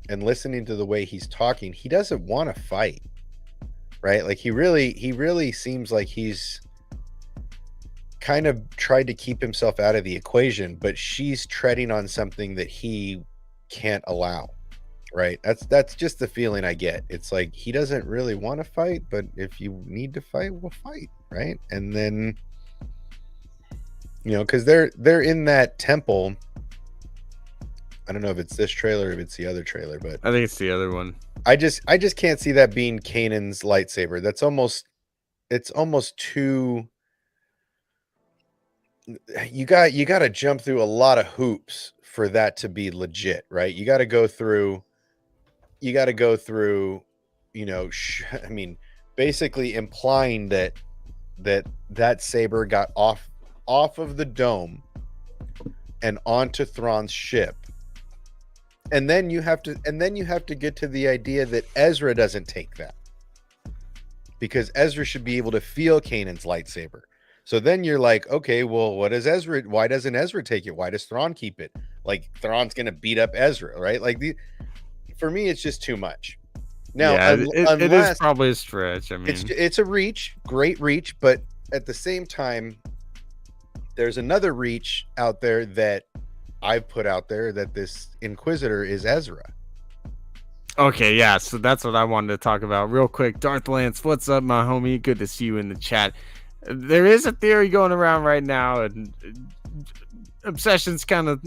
and listening to the way he's talking, he doesn't want to fight, right? Like he really seems like he's kind of tried to keep himself out of the equation, but she's treading on something that he can't allow. Right. That's just the feeling I get. It's like he doesn't really want to fight, but if you need to fight, we'll fight. Right. And then, because they're in that temple. I don't know if it's this trailer or if it's the other trailer, but I think it's the other one. I just can't see that being Kanan's lightsaber. It's almost too. You got to jump through a lot of hoops for that to be legit, right? You got to go through, I mean, basically implying that saber got off of the dome and onto Thrawn's ship. And then you have to get to the idea that Ezra doesn't take that, because Ezra should be able to feel Kanan's lightsaber. So then you're like, okay, well, why doesn't Ezra take it? Why does Thrawn keep it? Like Thrawn's going to beat up Ezra, right? Like for me, it's just too much. Now, it is probably a stretch. I mean, it's a reach, great reach, but at the same time, there's another reach out there that I've put out there that this Inquisitor is Ezra. Okay, yeah, so that's what I wanted to talk about real quick. Darth Lance, what's up, my homie? Good to see you in the chat. There is a theory going around right now, and Obsession's kind of,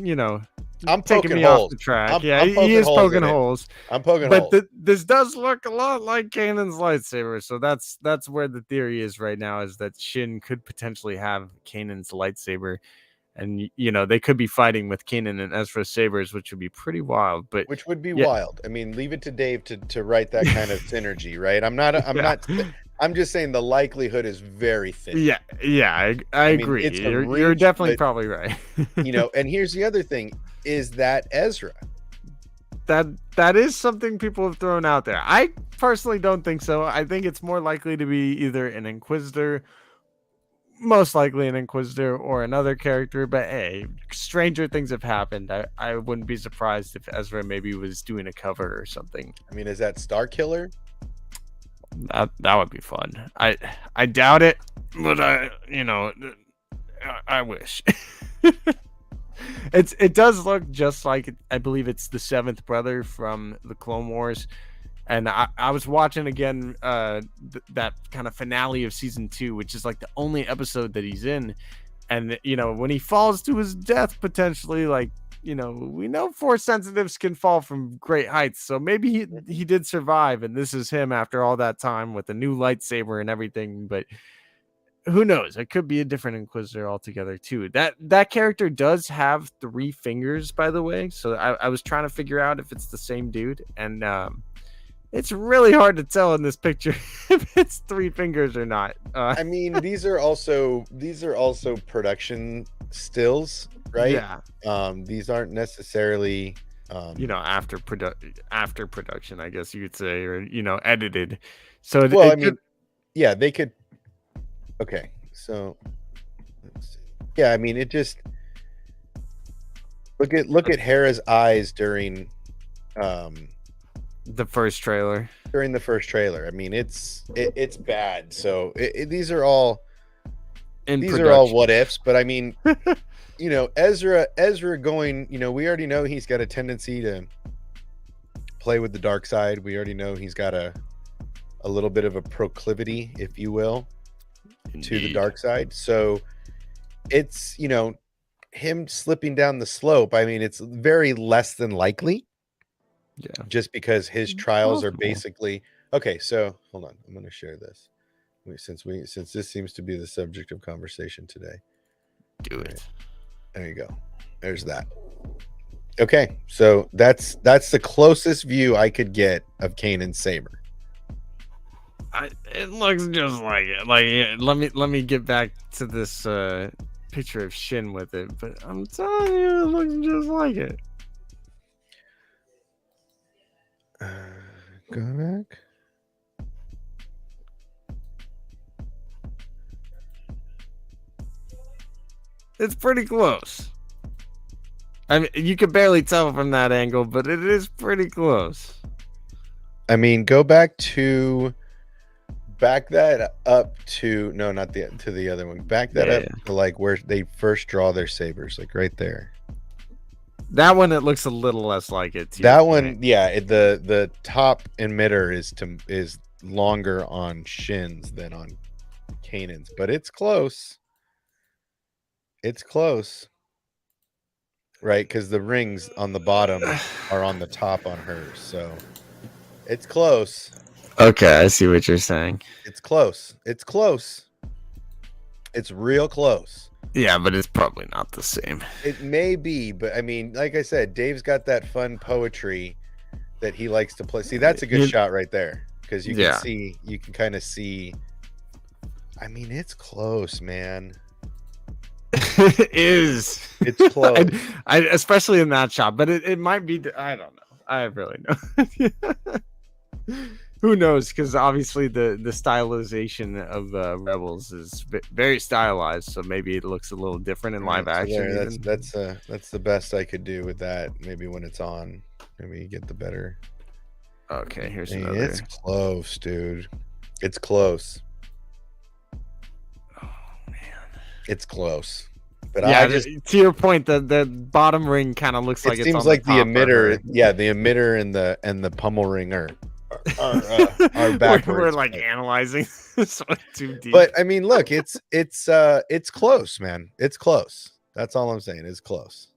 I'm taking poking me holes. off the track. I'm He is poking holes. I'm poking but holes. This does look a lot like Kanan's lightsaber, so that's where the theory is right now, is that Shin could potentially have Kanan's lightsaber, and they could be fighting with Kanan and Ezra's sabers, which would be pretty wild. But which would be yeah. wild. I mean, leave it to Dave to write that kind of synergy, right? I'm just saying the likelihood is very thin. Yeah, I agree. You're definitely probably right. And here's the other thing: is that Ezra? That is something people have thrown out there. I personally don't think so. I think it's more likely to be either an Inquisitor, most likely an Inquisitor, or another character. But hey, stranger things have happened. I wouldn't be surprised if Ezra maybe was doing a cover or something. I mean, is that Star Killer? That would be fun. I doubt it, but I wish. It does look just like, I believe it's the seventh brother from the Clone Wars, and I was watching again that kind of finale of season 2, which is like the only episode that he's in, and when he falls to his death potentially, like we know Force sensitives can fall from great heights, so maybe he did survive, and this is him after all that time with a new lightsaber and everything. But who knows? It could be a different Inquisitor altogether too. That character does have 3 fingers, by the way. So I was trying to figure out if it's the same dude, and it's really hard to tell in this picture if it's 3 fingers or not. I mean, these are also production stills, right? Yeah. These aren't necessarily after production, I guess you could say, or edited. So yeah, they could. Okay, so let's see. Yeah, I mean, it just look at Hera's eyes during the first trailer. I mean, it's bad. So these are all what ifs. But I mean, Ezra going. We already know he's got a tendency to play with the dark side. We already know he's got a little bit of a proclivity, if you will, to the dark side. So it's him slipping down the slope. I mean, it's very less than likely. Yeah, just because his trials are basically okay. So hold on, I'm going to share this since this seems to be the subject of conversation today. Do it. Right. There you go. There's that. Okay, so that's the closest view I could get of Kanan's saber. It looks just like it. Like, let me get back to this picture of Shin with it, but I'm telling you, it looks just like it. Go back. It's pretty close. I mean, you can barely tell from that angle, but it is pretty close. I mean, go back that up to not to the other one. Back that up to like where they first draw their sabers, like right there. That one, it looks a little less like it. That one, yeah. The top emitter is longer on Shin's than on Kanan's, but it's close. It's close, right? Because the rings on the bottom are on the top on hers, so it's close. Okay, I see what you're saying. It's close. It's close. It's real close. Yeah, but it's probably not the same. It may be, but I mean, like I said, Dave's got that fun poetry that he likes to play. See, that's a good shot right there, because you can kind of see. I mean, it's close, man. It is. It's close. I especially in that shot, but it might be. I don't know. I really know. Who knows? Because obviously the stylization of Rebels is very stylized, so maybe it looks a little different in live action. That's the best I could do with that. Maybe when it's on, maybe you get the better. Okay, here's another. It's close, dude. It's close. Oh man, it's close. But Yeah, I just to your point, the bottom ring kind of looks like it it's seems on like the the top of emitter, her. yeah, the emitter and the pummel ring are backwards. We're like analyzing this one too deep. But I mean, look, it's close, man. It's close. That's all I'm saying. It's close.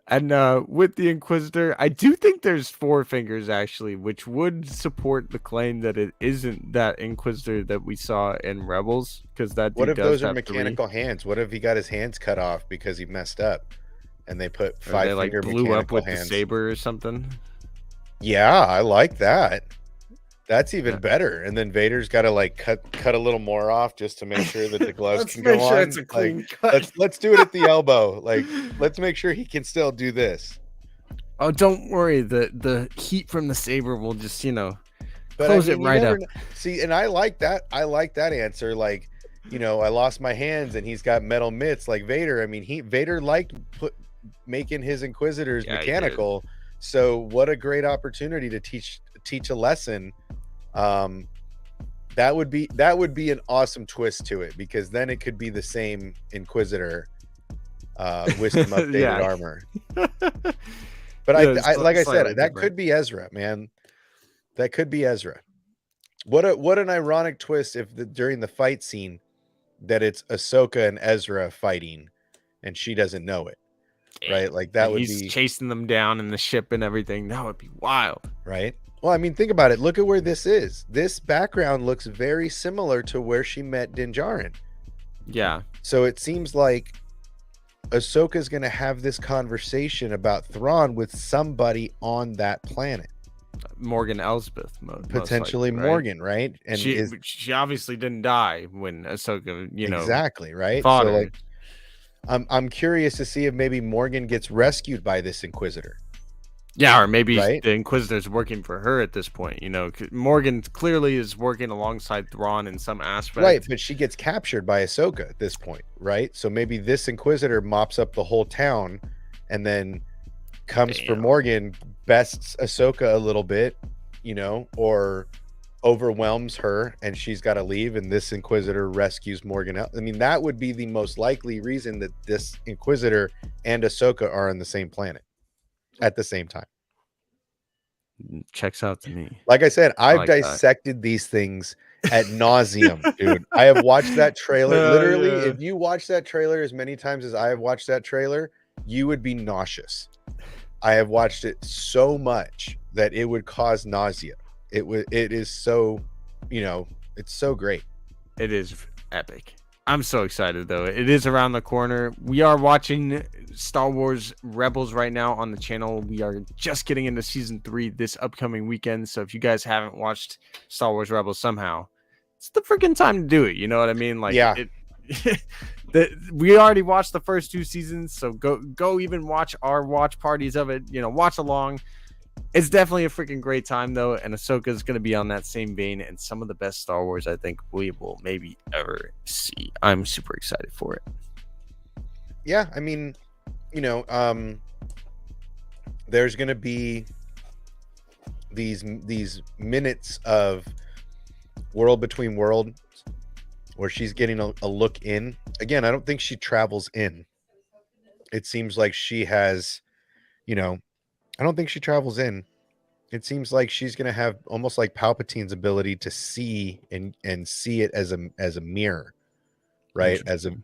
And with the Inquisitor, I do think there's 4 fingers actually, which would support the claim that it isn't that Inquisitor that we saw in Rebels, because that What dude if does those are have mechanical hands? What if he got his hands cut off because he messed up, and they put 3. Or they like 5-finger blew up mechanical with hands? the saber or something. Yeah, I like that. That's even Yeah. better. And then Vader's got to like cut a little more off just to make sure that the gloves Let's can make go sure on. it's a clean Like, cut. let's do it at the elbow. Like, let's make sure he can still do this. Oh, don't worry. The heat from the saber will just, But close I mean, it right up. See, and I like that. I like that answer. Like, I lost my hands, and he's got metal mitts like Vader. I mean, Vader liked making his Inquisitors Yeah, he mechanical. So what a great opportunity to teach a lesson. That would be an awesome twist to it, because then it could be the same Inquisitor with some updated Yeah. armor. But Yeah, I like I slightly said, that different. could be Ezra, man. That could be Ezra. What an ironic twist if during the fight scene that it's Ahsoka and Ezra fighting, and she doesn't know it, right? Like that would He's be chasing them down in the ship and everything. That would be wild. right. Well, I mean, think about it. Look at where this is. This background looks very similar to where she met Din Djarin. Yeah. So it seems like Ahsoka's going to have this conversation about Thrawn with somebody on that planet. Morgan Elsbeth, most Potentially likely, right? Morgan, right? And she obviously didn't die when Ahsoka, exactly right. fought So her. like, I'm curious to see if maybe Morgan gets rescued by this Inquisitor. Yeah, or maybe Right? the Inquisitor's working for her at this point. 'Cause Morgan clearly is working alongside Thrawn in some aspect. Right, but she gets captured by Ahsoka at this point, right? So maybe this Inquisitor mops up the whole town and then comes for Damn. Morgan, bests Ahsoka a little bit, or overwhelms her, and she's got to leave, and this Inquisitor rescues Morgan out. I mean, that would be the most likely reason that this Inquisitor and Ahsoka are on the same planet at the same time. Checks out to me. Like I said, I've like that. dissected these things at nauseum, dude. I have watched that trailer. Literally, yeah. if you watch that trailer as many times as I have watched that trailer, you would be nauseous. I have watched it so much that it would cause nausea. It is so, it's so great. It is epic. I'm so excited though. It is around the corner. We are watching Star Wars Rebels right now on the channel. We are just getting into season 3 this upcoming weekend. So if you guys haven't watched Star Wars Rebels somehow, it's the freaking time to do it. You know what I mean? Like, Yeah. We already watched the first 2 seasons, so go even watch our watch parties of it. Watch along. It's definitely a freaking great time though, and Ahsoka is going to be on that same vein, and some of the best Star Wars I think we will maybe ever see. I'm super excited for it. Yeah, I mean, there's going to be these minutes of World Between Worlds where she's getting a look in. Again, I don't think she travels in. It seems like she has, I don't think she travels in. It seems like she's going to have almost like Palpatine's ability to see and see it as a mirror, right? And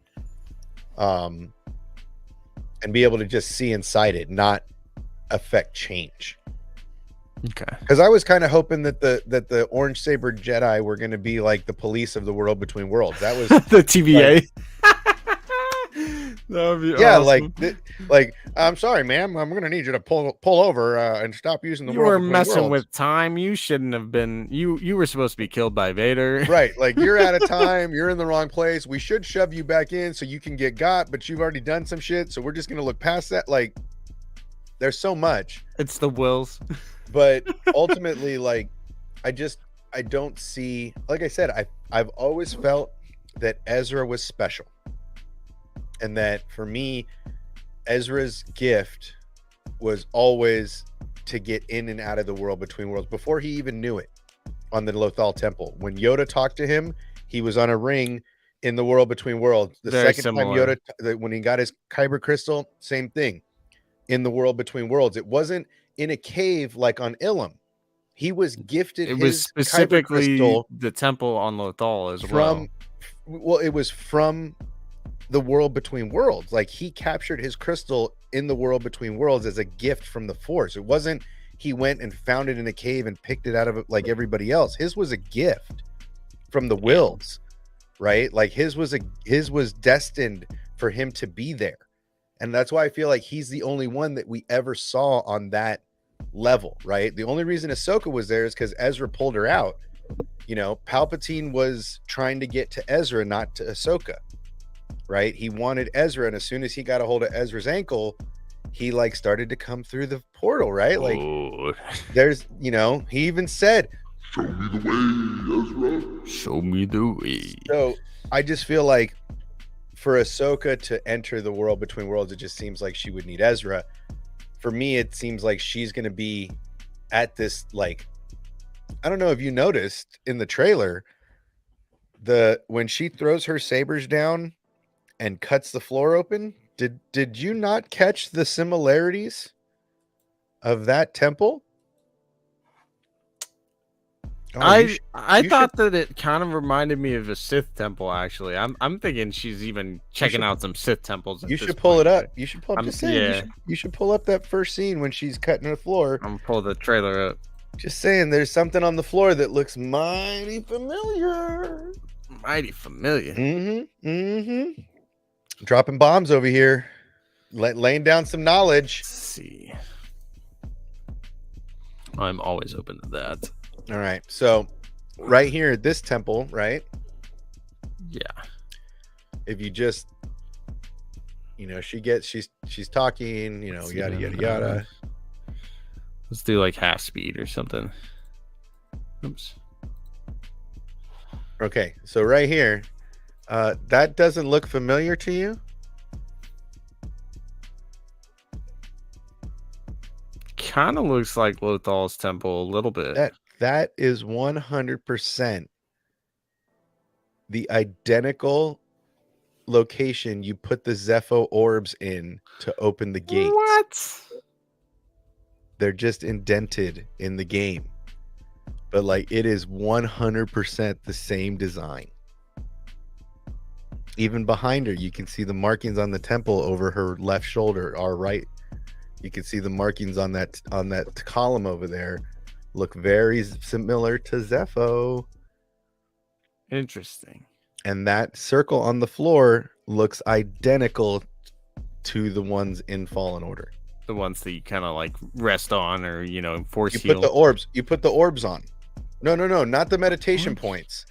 be able to just see inside it, not affect change. Okay. Because I was kind of hoping that the orange saber Jedi were going to be like the police of the World Between Worlds. That was the TVA. That would be awesome. like I'm sorry, ma'am. I'm going to need you to pull over and stop using the You World were Between messing Worlds. with time. You shouldn't have been. You were supposed to be killed by Vader. Right, like you're out of time. You're in the wrong place. We should shove you back in so you can get got, but you've already done some shit. So we're just going to look past that. Like, there's so much. It's the Wills. But ultimately, like, I don't see, like I said, I've always felt that Ezra was special, and that for me, Ezra's gift was always to get in and out of the World Between Worlds before he even knew it on the Lothal Temple. When Yoda talked to him, he was on a ring in the world between worlds. The Very second similar. time when he got his kyber crystal, same thing. In the world between worlds, it wasn't in a cave like on Ilum. He was gifted It was his kyber specifically crystal the temple on Lothal as from well. it was from the world between worlds. Like he captured his crystal in the world between worlds as a gift from the Force. It wasn't he went and found it in a cave and picked it out of it like everybody else. His was a gift from the Wills, right? Like his was destined for him to be there. And that's why I feel like he's the only one that we ever saw on that level, right? The only reason Ahsoka was there is because Ezra pulled her out. You know, Palpatine was trying to get to Ezra, not to Ahsoka, right? He wanted Ezra, and as soon as he got a hold of Ezra's ankle, he like started to come through the portal, right? Like there's, you know, he even said, "Show me the way, Ezra. Show me the way." So I just feel like for Ahsoka to enter the world between worlds, it just seems like she would need Ezra. For me, it seems like she's going to be at this, like, I don't know if you noticed in the trailer, when she throws her sabers down and cuts the floor open, did you not catch the similarities of that temple? Oh, I thought that it kind of reminded me of a Sith temple. Actually, I'm thinking she's even checking out some Sith temples. You should pull it up. You should pull up. Just saying, you should pull up that first scene when she's cutting the floor. I'm gonna pull the trailer up. Just saying, there's something on the floor that looks mighty familiar. Mighty familiar. Dropping bombs over here, laying down some knowledge. Let's see. I'm always open to that. All right, so right here at this temple, right? Yeah. If you just, you know, she's talking, you know, yada yada yada. Let's do like half speed or something. Oops. Okay, so right here, that doesn't look familiar to you? Kind of looks like Lothal's temple a little bit. That is 100% the identical location you put the Zepho orbs in to open the gates. What? They're just indented in the game. But like it is 100% the same design. Even behind her, you can see the markings on the temple over her left shoulder, our right. You can see the markings on that column over there. Look very similar to Zepho. Interesting. And that circle on the floor looks identical to the ones in Fallen Order. The ones that you kind of like rest on, or you know, force heal. You put the orbs on. No, not the meditation What? points.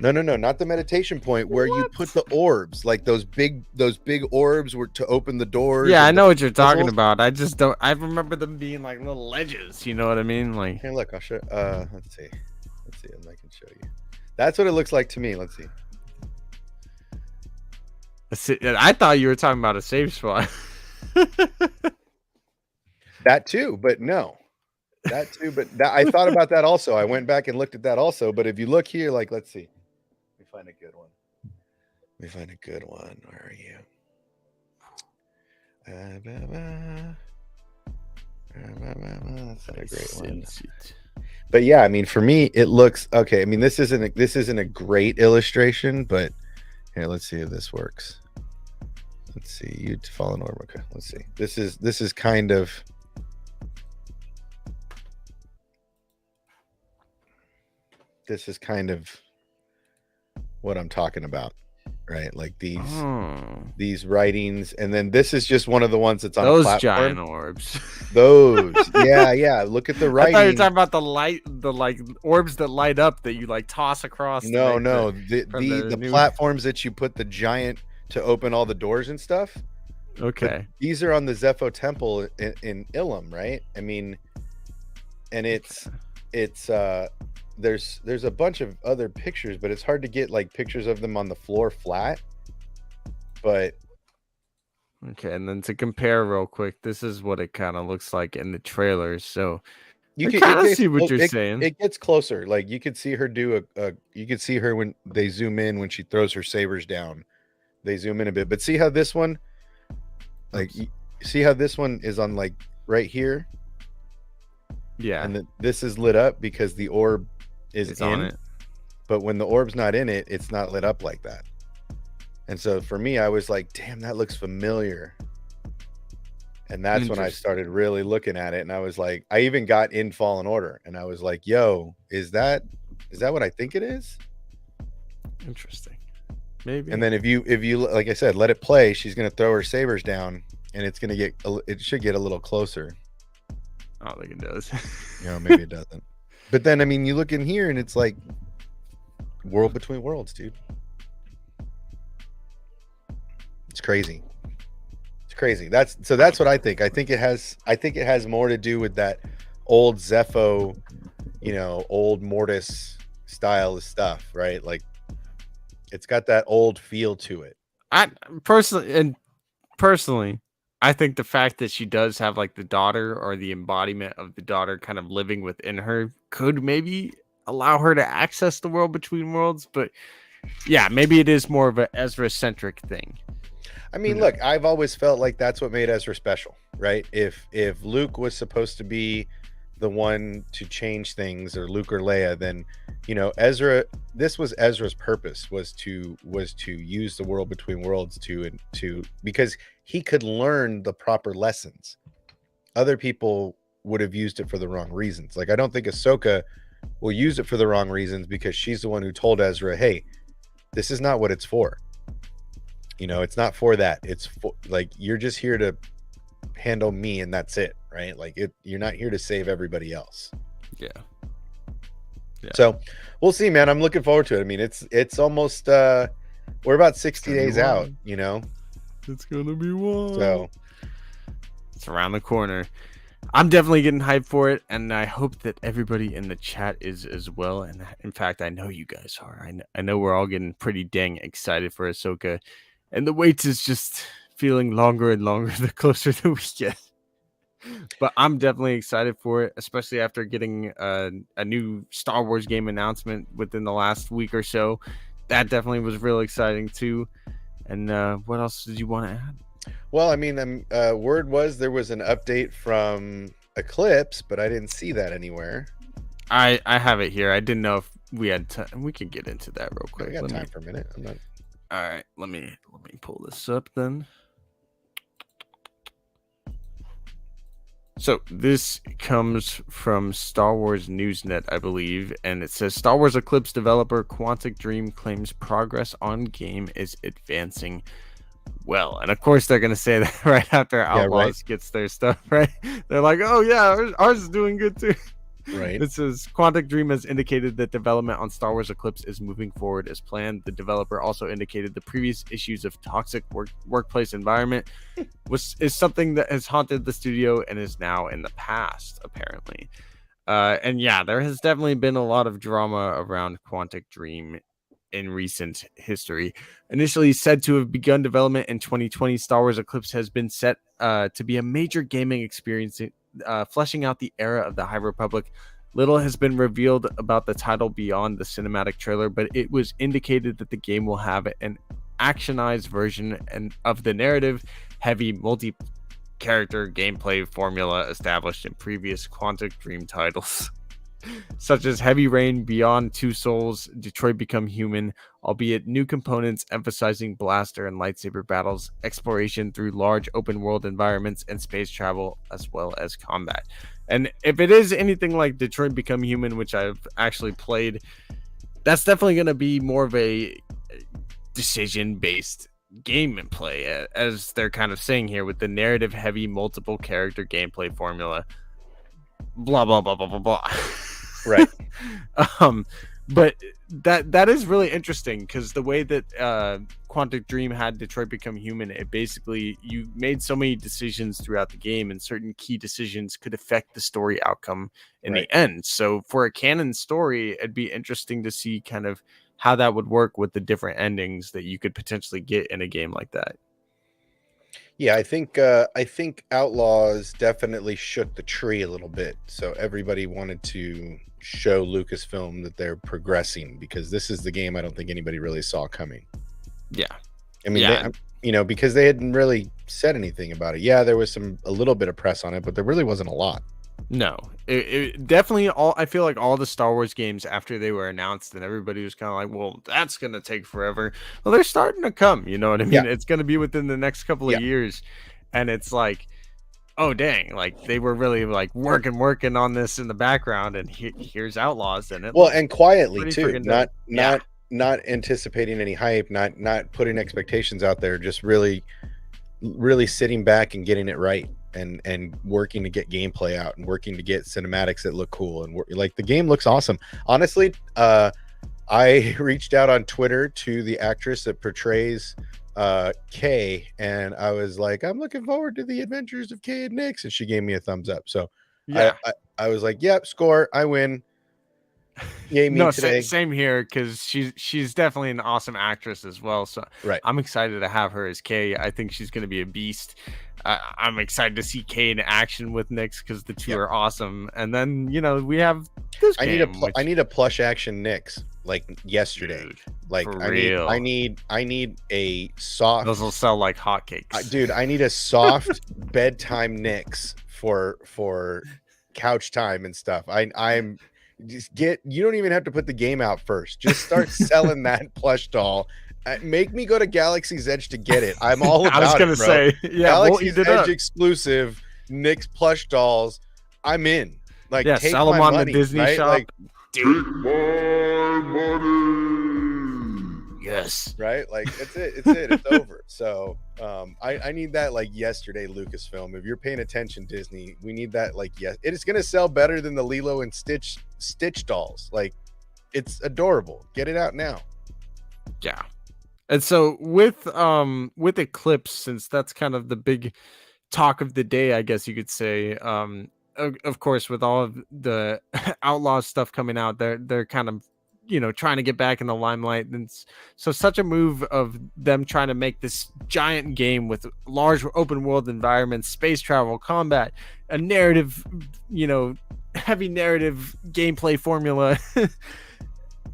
No, not the meditation point where you put the orbs, like those big orbs were to open the doors. Yeah, I know what you're talking about. I just don't. I remember them being like little ledges. You know what I mean? Like, here, look, I'll show. Let's see if I can show you. That's what it looks like to me. Let's see. I thought you were talking about a safe spot. That too, but no. That too, but I thought about that also. I went back and looked at that also. But if you look here, like, let's see. Let me find a good one. Where are you? That's not a great one. But yeah, I mean, for me, it looks okay. I mean, this isn't a great illustration, but here, let's see if this works. Let's see. You Fallen Order. Okay, let's see. This is kind of. This is kind of what I'm talking about, right? Like these writings, and then this is just one of the ones that's on those a platform. giant orbs. Those, yeah. Look at the writing. I thought you were talking about the like orbs that light up that you like toss across. No, the platforms that you put the giant to open all the doors and stuff. Okay, but these are on the Zepho Temple in Ilum, right? I mean, and it's there's a bunch of other pictures, but it's hard to get like pictures of them on the floor flat. But okay, and then to compare real quick, this is what it kind of looks like in the trailers. So You I can kind of see what you're saying. it gets closer. Like you could see her do you could see her when they zoom in when she throws her sabers down. They zoom in a bit, but see how this one, like, see how this one is on like right here, Yeah, and this is lit up because the orb is it's in on it. But when the orb's not in it, it's not lit up like that. And so for me, I was like, damn, that looks familiar. And that's when I started really looking at it. And I was like, I even got in Fallen Order and I was like, yo, is that what I think it is? Interesting. Maybe. And then if you, like I said, let it play, she's going to throw her sabers down and it should get a little closer. I don't think it does. Maybe it doesn't. But then, I mean, you look in here and it's like world between worlds, dude. It's crazy. It's crazy. That's what I think. I think it has more to do with that old Zepho, old Mortis style of stuff, right? Like it's got that old feel to it. I personally, I think the fact that she does have like the daughter or the embodiment of the daughter kind of living within her could maybe allow her to access the world between worlds. But yeah, maybe it is more of an Ezra centric thing. I mean, look, I've always felt like that's what made Ezra special, right? If Luke was supposed to be the one to change things, or Luke or Leia, then Ezra, this was Ezra's purpose, was to use the world between worlds to because he could learn the proper lessons. Other people would have used it for the wrong reasons. Like I don't think Ahsoka will use it for the wrong reasons because she's the one who told Ezra, hey, this is not what it's for. It's not for that. It's for, like, you're just here to handle me and that's it, right? Like you're not here to save everybody else. Yeah. So we'll see, man. I'm looking forward to it. I mean, it's almost we're about 60 days out, It's gonna be wild. So it's around the corner. I'm definitely getting hyped for it, and I hope that everybody in the chat is as well. And in fact, I know you guys are. I know we're all getting pretty dang excited for Ahsoka, and the wait is just feeling longer and longer the closer that we get. But I'm definitely excited for it, especially after getting a new Star Wars game announcement within the last week or so. That definitely was real exciting too. And what else did you want to add? Well, I mean, word was there was an update from Eclipse, but I didn't see that anywhere. I have it here. I didn't know if we had time. We can get into that real quick. I got time for a minute. I'm not. All right, let me pull this up then. So this comes from Star Wars Newsnet, I believe, and it says Star Wars Eclipse developer Quantic Dream claims progress on game is advancing well. And of course they're going to say that right after Outlaws gets their stuff, right? They're like, oh yeah, ours is doing good too. Right. This is Quantic Dream has indicated that development on Star Wars Eclipse is moving forward as planned. The developer also indicated the previous issues of toxic workplace environment is something that has haunted the studio and is now in the past, apparently. And yeah, there has definitely been a lot of drama around Quantic Dream in recent history. Initially said to have begun development in 2020, Star Wars Eclipse has been set to be a major gaming experience, fleshing out the era of the High Republic. Little has been revealed about the title beyond the cinematic trailer, but it was indicated that the game will have an actionized version of the narrative-heavy multi-character gameplay formula established in previous Quantic Dream titles, such as Heavy Rain, Beyond Two Souls, Detroit Become Human, albeit new components emphasizing blaster and lightsaber battles, exploration through large open world environments, and space travel, as well as combat. And if it is anything like Detroit Become Human, which I've actually played, that's definitely going to be more of a decision-based game and play, as they're kind of saying here, with the narrative-heavy multiple character gameplay formula. Blah blah blah blah blah blah. Right. But that is really interesting, because the way that Quantic Dream had Detroit Become Human, it basically, you made so many decisions throughout the game, and certain key decisions could affect the story outcome in the end. So for a canon story, it'd be interesting to see kind of how that would work with the different endings that you could potentially get in a game like that. Yeah, I think Outlaws definitely shook the tree a little bit. So everybody wanted to show Lucasfilm that they're progressing, because this is the game I don't think anybody really saw coming. Yeah. I mean, Yeah. because they hadn't really said anything about it. Yeah, there was a little bit of press on it, but there really wasn't a lot. No, it definitely I feel like all the Star Wars games after they were announced and everybody was kind of like, well, that's going to take forever. Well, they're starting to come, you know what I mean? Yeah. It's going to be within the next couple of years. And it's like, oh, dang, like they were really like working on this in the background, and here's Outlaws. And and quietly too, not anticipating any hype, not putting expectations out there, just really sitting back and getting it right. And working to get gameplay out and working to get cinematics that look cool, and like the game looks awesome. Honestly, I reached out on Twitter to the actress that portrays Kay, and I was like, I'm looking forward to the adventures of Kay and Nix, and she gave me a thumbs up. So yeah, I was like, yep, score, I win. Yay me today. Same here, because she's definitely an awesome actress as well. So I'm excited to have her as Kay. I think she's going to be a beast. I'm excited to see Kay in action with Nix, because the two are awesome. And then we have this game. I need a plush action Nix like yesterday. Dude, like I need a soft. Those will sell like hotcakes. Dude, I need a soft bedtime Nix for couch time and stuff. I'm just you don't even have to put the game out first. Just start selling that plush doll. Make me go to Galaxy's Edge to get it. I'm all about it. I was gonna say, Galaxy's Edge exclusive Nix plush dolls. I'm in. Like, take sell them on the Disney shop. Like, take my money. Yes. Right. Like it's it. It's over. So I need that like yesterday, Lucasfilm. If you're paying attention, Disney, we need that like yes. It is gonna sell better than the Lilo and Stitch dolls. Like, it's adorable. Get it out now. Yeah. And so with Eclipse, since that's kind of the big talk of the day, I guess you could say, of course, with all of the Outlaw stuff coming out, they're kind of trying to get back in the limelight. And so such a move of them trying to make this giant game with large open world environments, space travel, combat, a narrative, heavy narrative gameplay formula.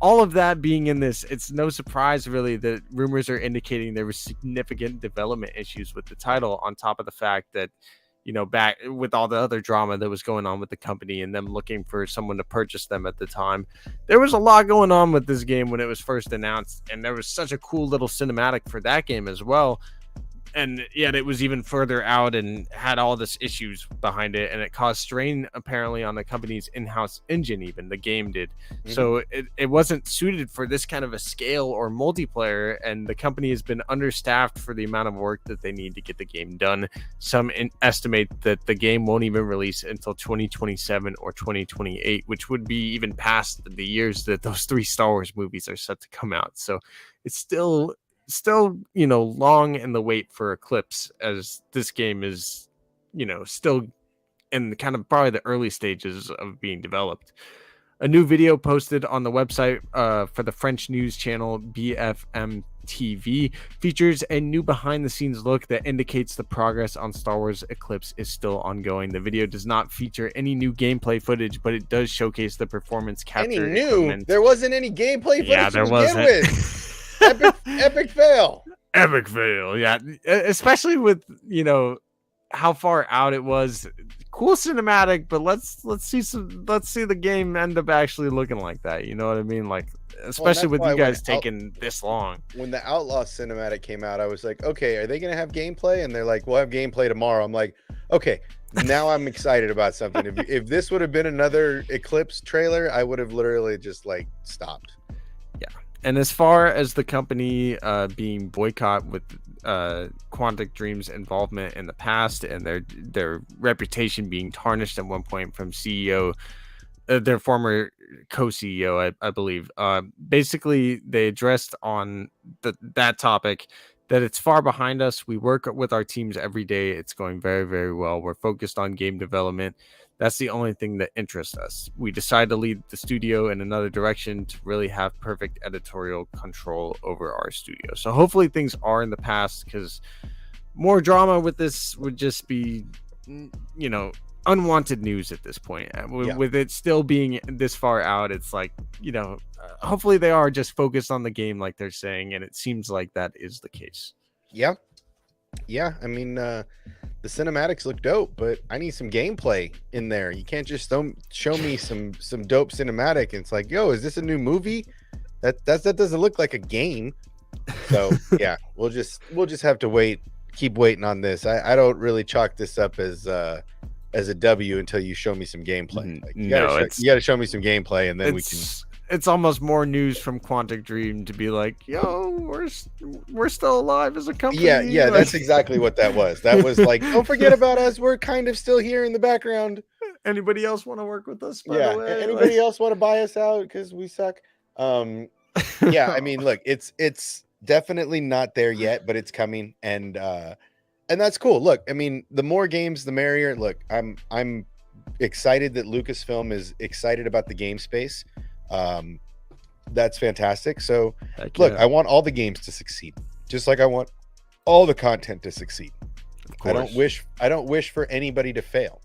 All of that being in this, it's no surprise really that rumors are indicating there were significant development issues with the title, on top of the fact that back with all the other drama that was going on with the company and them looking for someone to purchase them at the time. There was a lot going on with this game when it was first announced, and there was such a cool little cinematic for that game as well. And yet it was even further out and had all this issues behind it, and it caused strain apparently on the company's in-house engine. Even the game did. So it wasn't suited for this kind of a scale or multiplayer, and the company has been understaffed for the amount of work that they need to get the game done. Some estimate that the game won't even release until 2027 or 2028, which would be even past the years that those 3 Star Wars movies are set to come out. So it's still long in the wait for Eclipse, as this game is still in kind of probably the early stages of being developed. A new video posted on the website for the French news channel BFM TV features a new behind the scenes look that indicates the progress on Star Wars Eclipse is still ongoing. The video does not feature any new gameplay footage, but it does showcase the performance capture equipment. There wasn't any gameplay footage. Yeah, there wasn't. Epic fail. Epic fail. Yeah, especially with how far out it was. Cool cinematic, but let's see the game end up actually looking like that. You know what I mean? Like, especially with you guys taking this long. When the Outlaw cinematic came out, I was like, okay, are they gonna have gameplay? And they're like, we'll have gameplay tomorrow. I'm like, okay, now I'm excited about something. If this would have been another Eclipse trailer, I would have literally just like stopped. Yeah. And as far as the company being boycott with Quantic Dream's involvement in the past and their reputation being tarnished at one point from CEO, their former co-CEO, I believe, basically they addressed on that topic that it's far behind us. We work with our teams every day. It's going very, very well. We're focused on game development. That's the only thing that interests us. We decide to lead the studio in another direction to really have perfect editorial control over our studio. So hopefully things are in the past, because more drama with this would just be, unwanted news at this point. With it still being this far out, it's like, hopefully they are just focused on the game like they're saying, and it seems like that is the case. Yeah. I mean, the cinematics look dope, but I need some gameplay in there. You can't just show me some dope cinematic and it's like, yo, is this a new movie? That doesn't look like a game. So yeah, we'll just have to keep waiting on this. I don't really chalk this up as a W until you show me some gameplay. Like, you gotta show me some gameplay, and then we can. It's almost more news from Quantic Dream to be like, yo, we're still alive as a company. Yeah, that's exactly what that was. That was like, don't forget about us. We're kind of still here in the background. Anybody else want to work with us? By the way? Anybody else want to buy us out because we suck? Yeah, I mean, look, it's definitely not there yet, but it's coming, and that's cool. Look, I mean, the more games, the merrier. Look, I'm excited that Lucasfilm is excited about the game space. That's fantastic. So, look, I want all the games to succeed, just like I want all the content to succeed. I don't wish for anybody to fail.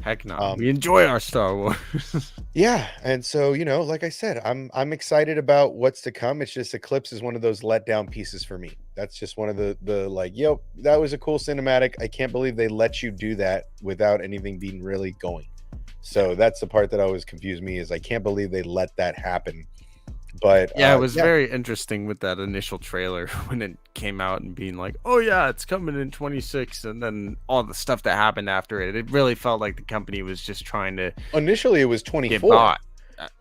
Heck no. We enjoy our Star Wars. Yeah, and so like I said, I'm excited about what's to come. It's just Eclipse is one of those letdown pieces for me. That's just one of the like, yo, that was a cool cinematic. I can't believe they let you do that without anything being really going. So that's the part that always confused me, is I can't believe they let that happen. But yeah, it was very interesting with that initial trailer when it came out and being like, oh yeah, it's coming in 26, and then all the stuff that happened after it. It really felt like the company was just trying to. Initially, it was 24. Get bought.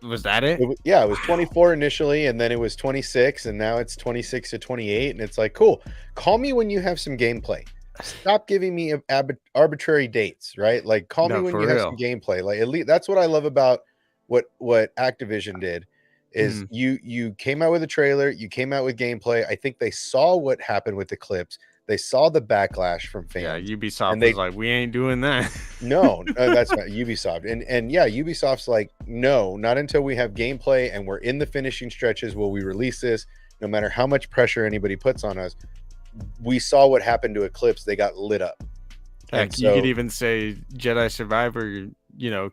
Was that it? It was 24 initially, and then it was 26, and now it's 26 to 28, and it's like, cool. Call me when you have some gameplay. Stop giving me arbitrary dates, right? Like, call me when you have some gameplay. Like, at least that's what I love about what Activision did. Is you came out with a trailer, you came out with gameplay. I think they saw what happened with Eclipse. They saw the backlash from fans. Yeah, Ubisoft was like, we ain't doing that. No, that's not Ubisoft. And yeah, Ubisoft's like, no, not until we have gameplay and we're in the finishing stretches will we release this, no matter how much pressure anybody puts on us. We saw what happened to Eclipse. They got lit up. Heck, you could even say Jedi Survivor,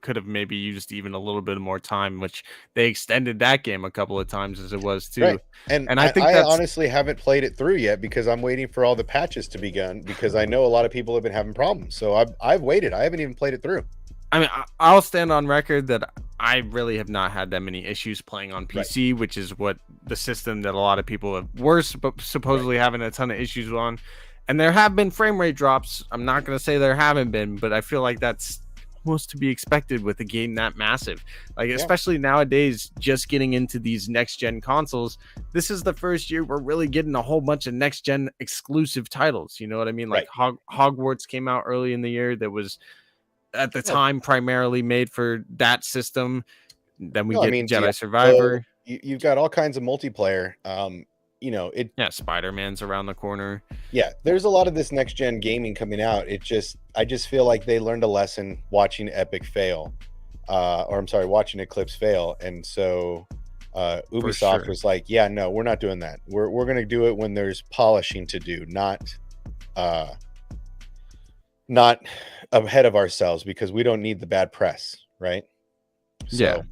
could have maybe used even a little bit more time, which they extended that game a couple of times as it was too. Right. And I think I honestly haven't played it through yet because I'm waiting for all the patches to begin, because I know a lot of people have been having problems. So I've waited. I haven't even played it through. I mean, I'll stand on record that I really have not had that many issues playing on PC, which is what the system that a lot of people were supposedly having a ton of issues on. And there have been frame rate drops. I'm not going to say there haven't been, but I feel like that's almost to be expected with a game that massive. Like, especially nowadays, just getting into these next-gen consoles, this is the first year we're really getting a whole bunch of next-gen exclusive titles. You know what I mean? Like, Hogwarts came out early in the year that was, at the time, primarily made for that system. Then we get Jedi Survivor. You've got all kinds of multiplayer. Spider-Man's around the corner. Yeah, there's a lot of this next gen gaming coming out. I just feel like they learned a lesson watching Epic fail, watching Eclipse fail, and so Ubisoft was like, yeah, no, we're not doing that. We're gonna do it when there's polishing to do, not ahead of ourselves, because we don't need the bad press, right? So,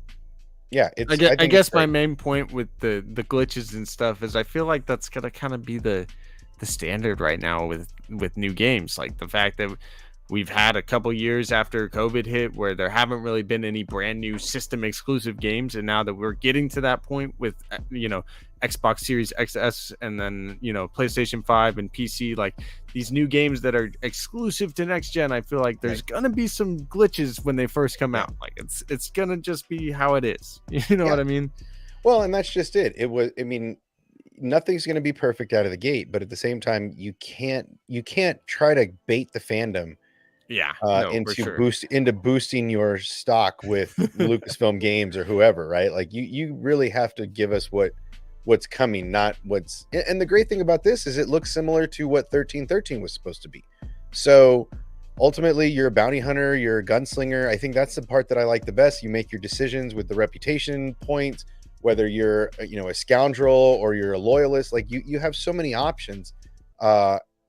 yeah, I guess my main point with the glitches and stuff is I feel like that's gonna kind of be the standard right now with new games. Like the fact that we've had a couple years after COVID hit where there haven't really been any brand new system exclusive games, and now that we're getting to that point with Xbox Series XS and then PlayStation 5 and PC, like these new games that are exclusive to next gen, I feel like there's gonna be some glitches when they first come out. Like it's gonna just be how it is. You know what I mean? Well, and that's just it. Nothing's going to be perfect out of the gate, but at the same time, you can't try to bait the fandom into boosting your stock with Lucasfilm Games or whoever, right? Like you really have to give us what's coming, not what's. And the great thing about this is it looks similar to what 1313 was supposed to be. So ultimately, you're a bounty hunter, you're a gunslinger. I think that's the part that I like the best. You make your decisions with the reputation points, whether you're a scoundrel or you're a loyalist. Like you have so many options.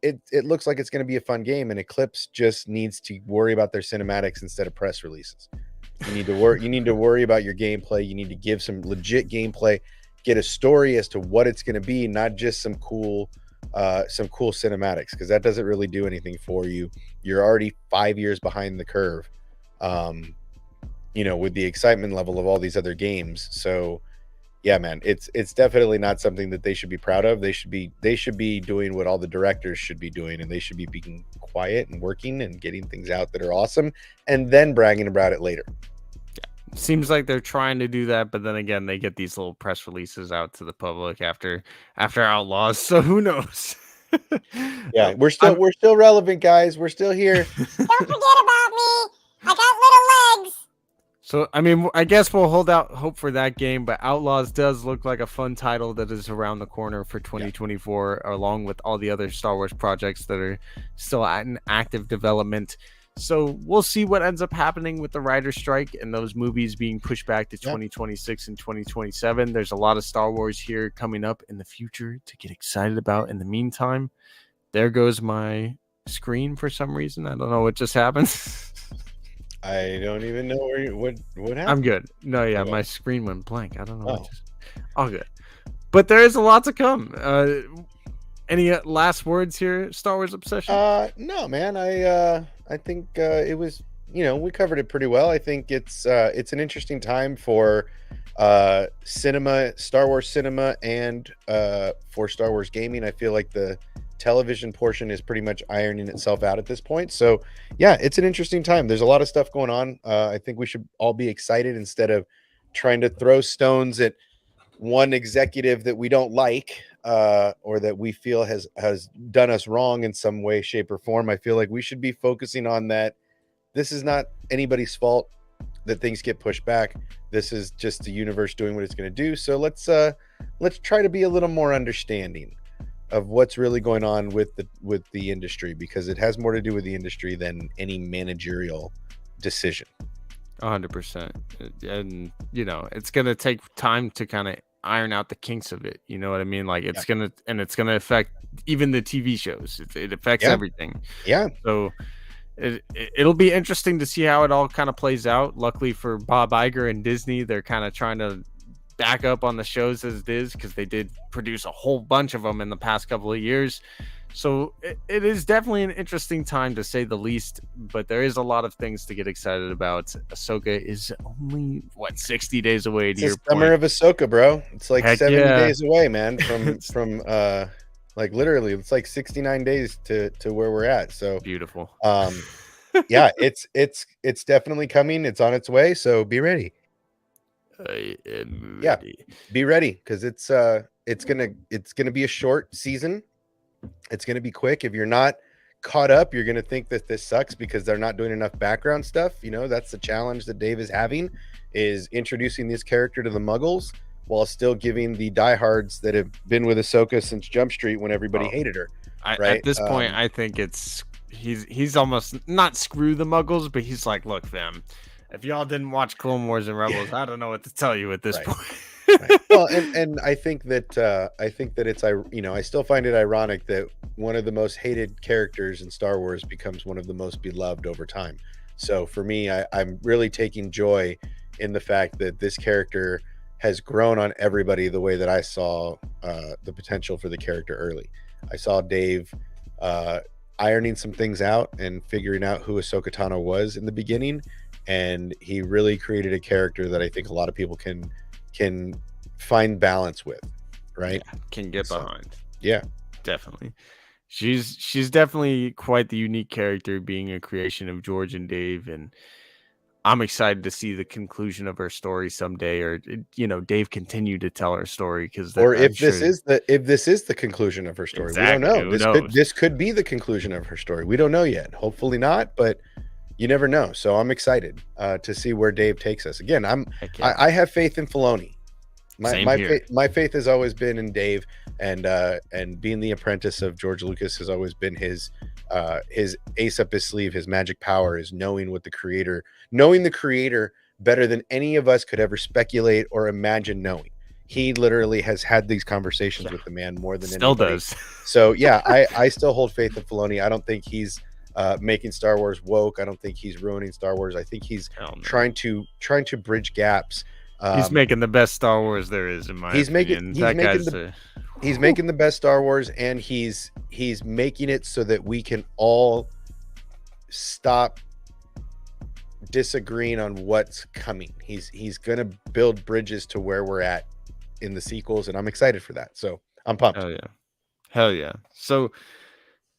it looks like it's going to be a fun game, and Eclipse just needs to worry about their cinematics instead of press releases. You need to worry about your gameplay. You need to give some legit gameplay, get a story as to what it's going to be, not just some cool cinematics, because that doesn't really do anything for you. You're already 5 years behind the curve, with the excitement level of all these other games. So yeah, man, it's definitely not something that they should be proud of. They should be doing what all the directors should be doing, and they should be being quiet and working and getting things out that are awesome, and then bragging about it later. Seems like they're trying to do that, but then again, they get these little press releases out to the public after Outlaws. So who knows? Yeah, we're still relevant, guys. We're still here. Don't forget about me. I got little legs. So, I mean, I guess we'll hold out hope for that game, but Outlaws does look like a fun title that is around the corner for 2024, along with all the other Star Wars projects that are still in active development. So we'll see what ends up happening with the writer's strike and those movies being pushed back to 2026 and 2027. There's a lot of Star Wars here coming up in the future to get excited about. In the meantime, there goes my screen for some reason. I don't know what just happened. I don't even know what happened. I'm good. No, yeah, my screen went blank. I don't know. What just... All good. But there is a lot to come. Any last words here, Star Wars Obsession? No, man. I think it was, we covered it pretty well. I think it's an interesting time for cinema, Star Wars cinema, and for Star Wars gaming. I feel like the television portion is pretty much ironing itself out at this point. So yeah, it's an interesting time. There's a lot of stuff going on. I think we should all be excited instead of trying to throw stones at one executive that we don't like, or that we feel has done us wrong in some way, shape, or form. I feel like we should be focusing on that. This is not anybody's fault that things get pushed back. This is just the universe doing what it's going to do. So let's try to be a little more understanding of what's really going on with the industry, because it has more to do with the industry than any managerial decision. 100%. And it's going to take time to kind of iron out the kinks of it. You know what I mean? Like it's going to affect even the TV shows. It affects everything. Yeah. So it'll be interesting to see how it all kind of plays out. Luckily for Bob Iger and Disney, they're kind of trying to back up on the shows as it is, because they did produce a whole bunch of them in the past couple of years. So it is definitely an interesting time, to say the least, but there is a lot of things to get excited about. Ahsoka is only 60 days away. To it's the summer of Ahsoka, bro. It's like 70 days away, man, from like literally it's like 69 days to where we're at. So beautiful. Yeah, it's definitely coming. It's on its way, so be ready. I am ready. Yeah, be ready, because it's gonna be a short season. It's gonna be quick. If you're not caught up, you're gonna think that this sucks because they're not doing enough background stuff. That's the challenge that Dave is having, is introducing this character to the Muggles while still giving the diehards that have been with Ahsoka since Jump Street when everybody hated her. Right? At this point, I think he's almost not screw the Muggles, but he's like, look, fam, if y'all didn't watch Clone Wars and Rebels, I don't know what to tell you at this point. Right. Well, and I think that it's I still find it ironic that one of the most hated characters in Star Wars becomes one of the most beloved over time. So for me, I'm really taking joy in the fact that this character has grown on everybody the way that I saw the potential for the character early. I saw Dave ironing some things out and figuring out who Ahsoka Tano was in the beginning, and he really created a character that I think a lot of people can find balance with, right? Yeah, can get behind. Yeah, definitely. She's definitely quite the unique character, being a creation of George and Dave, and I'm excited to see the conclusion of her story someday, or Dave continue to tell her story, because if this is the conclusion of her story. Exactly. We don't know. This could be the conclusion of her story. We don't know yet. Hopefully not, but you never know. So I'm excited to see where Dave takes us. Again, I have faith in Filoni. My faith has always been in Dave, and being the apprentice of George Lucas has always been his ace up his sleeve. His magic power is knowing the creator better than any of us could ever speculate or imagine knowing. he literally has had these conversations with the man more than Still anybody. does. So yeah, I still hold faith in Filoni. I don't think he's making Star Wars woke. I don't think he's ruining Star Wars. I think he's Hell no. trying to bridge gaps. He's making the best Star Wars there is, in my opinion. He's making the best Star Wars, and he's making it so that we can all stop disagreeing on what's coming. He's gonna build bridges to where we're at in the sequels, and I'm excited for that. So I'm pumped. Hell yeah. So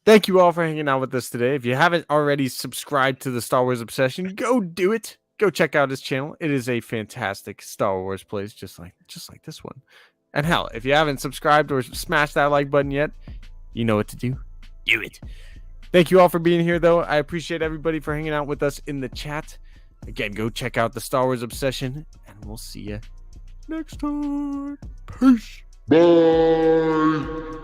thank you all for hanging out with us today. If you haven't already subscribed to the Star Wars Obsession, go do it. Go check out his channel. It is a fantastic Star Wars plays, just like this one. And hell, if you haven't subscribed or smashed that like button yet, you know what to do. Do it. Thank you all for being here, though. I appreciate everybody for hanging out with us in the chat. Again, go check out the Star Wars Obsession, and we'll see you next time. Peace. Bye.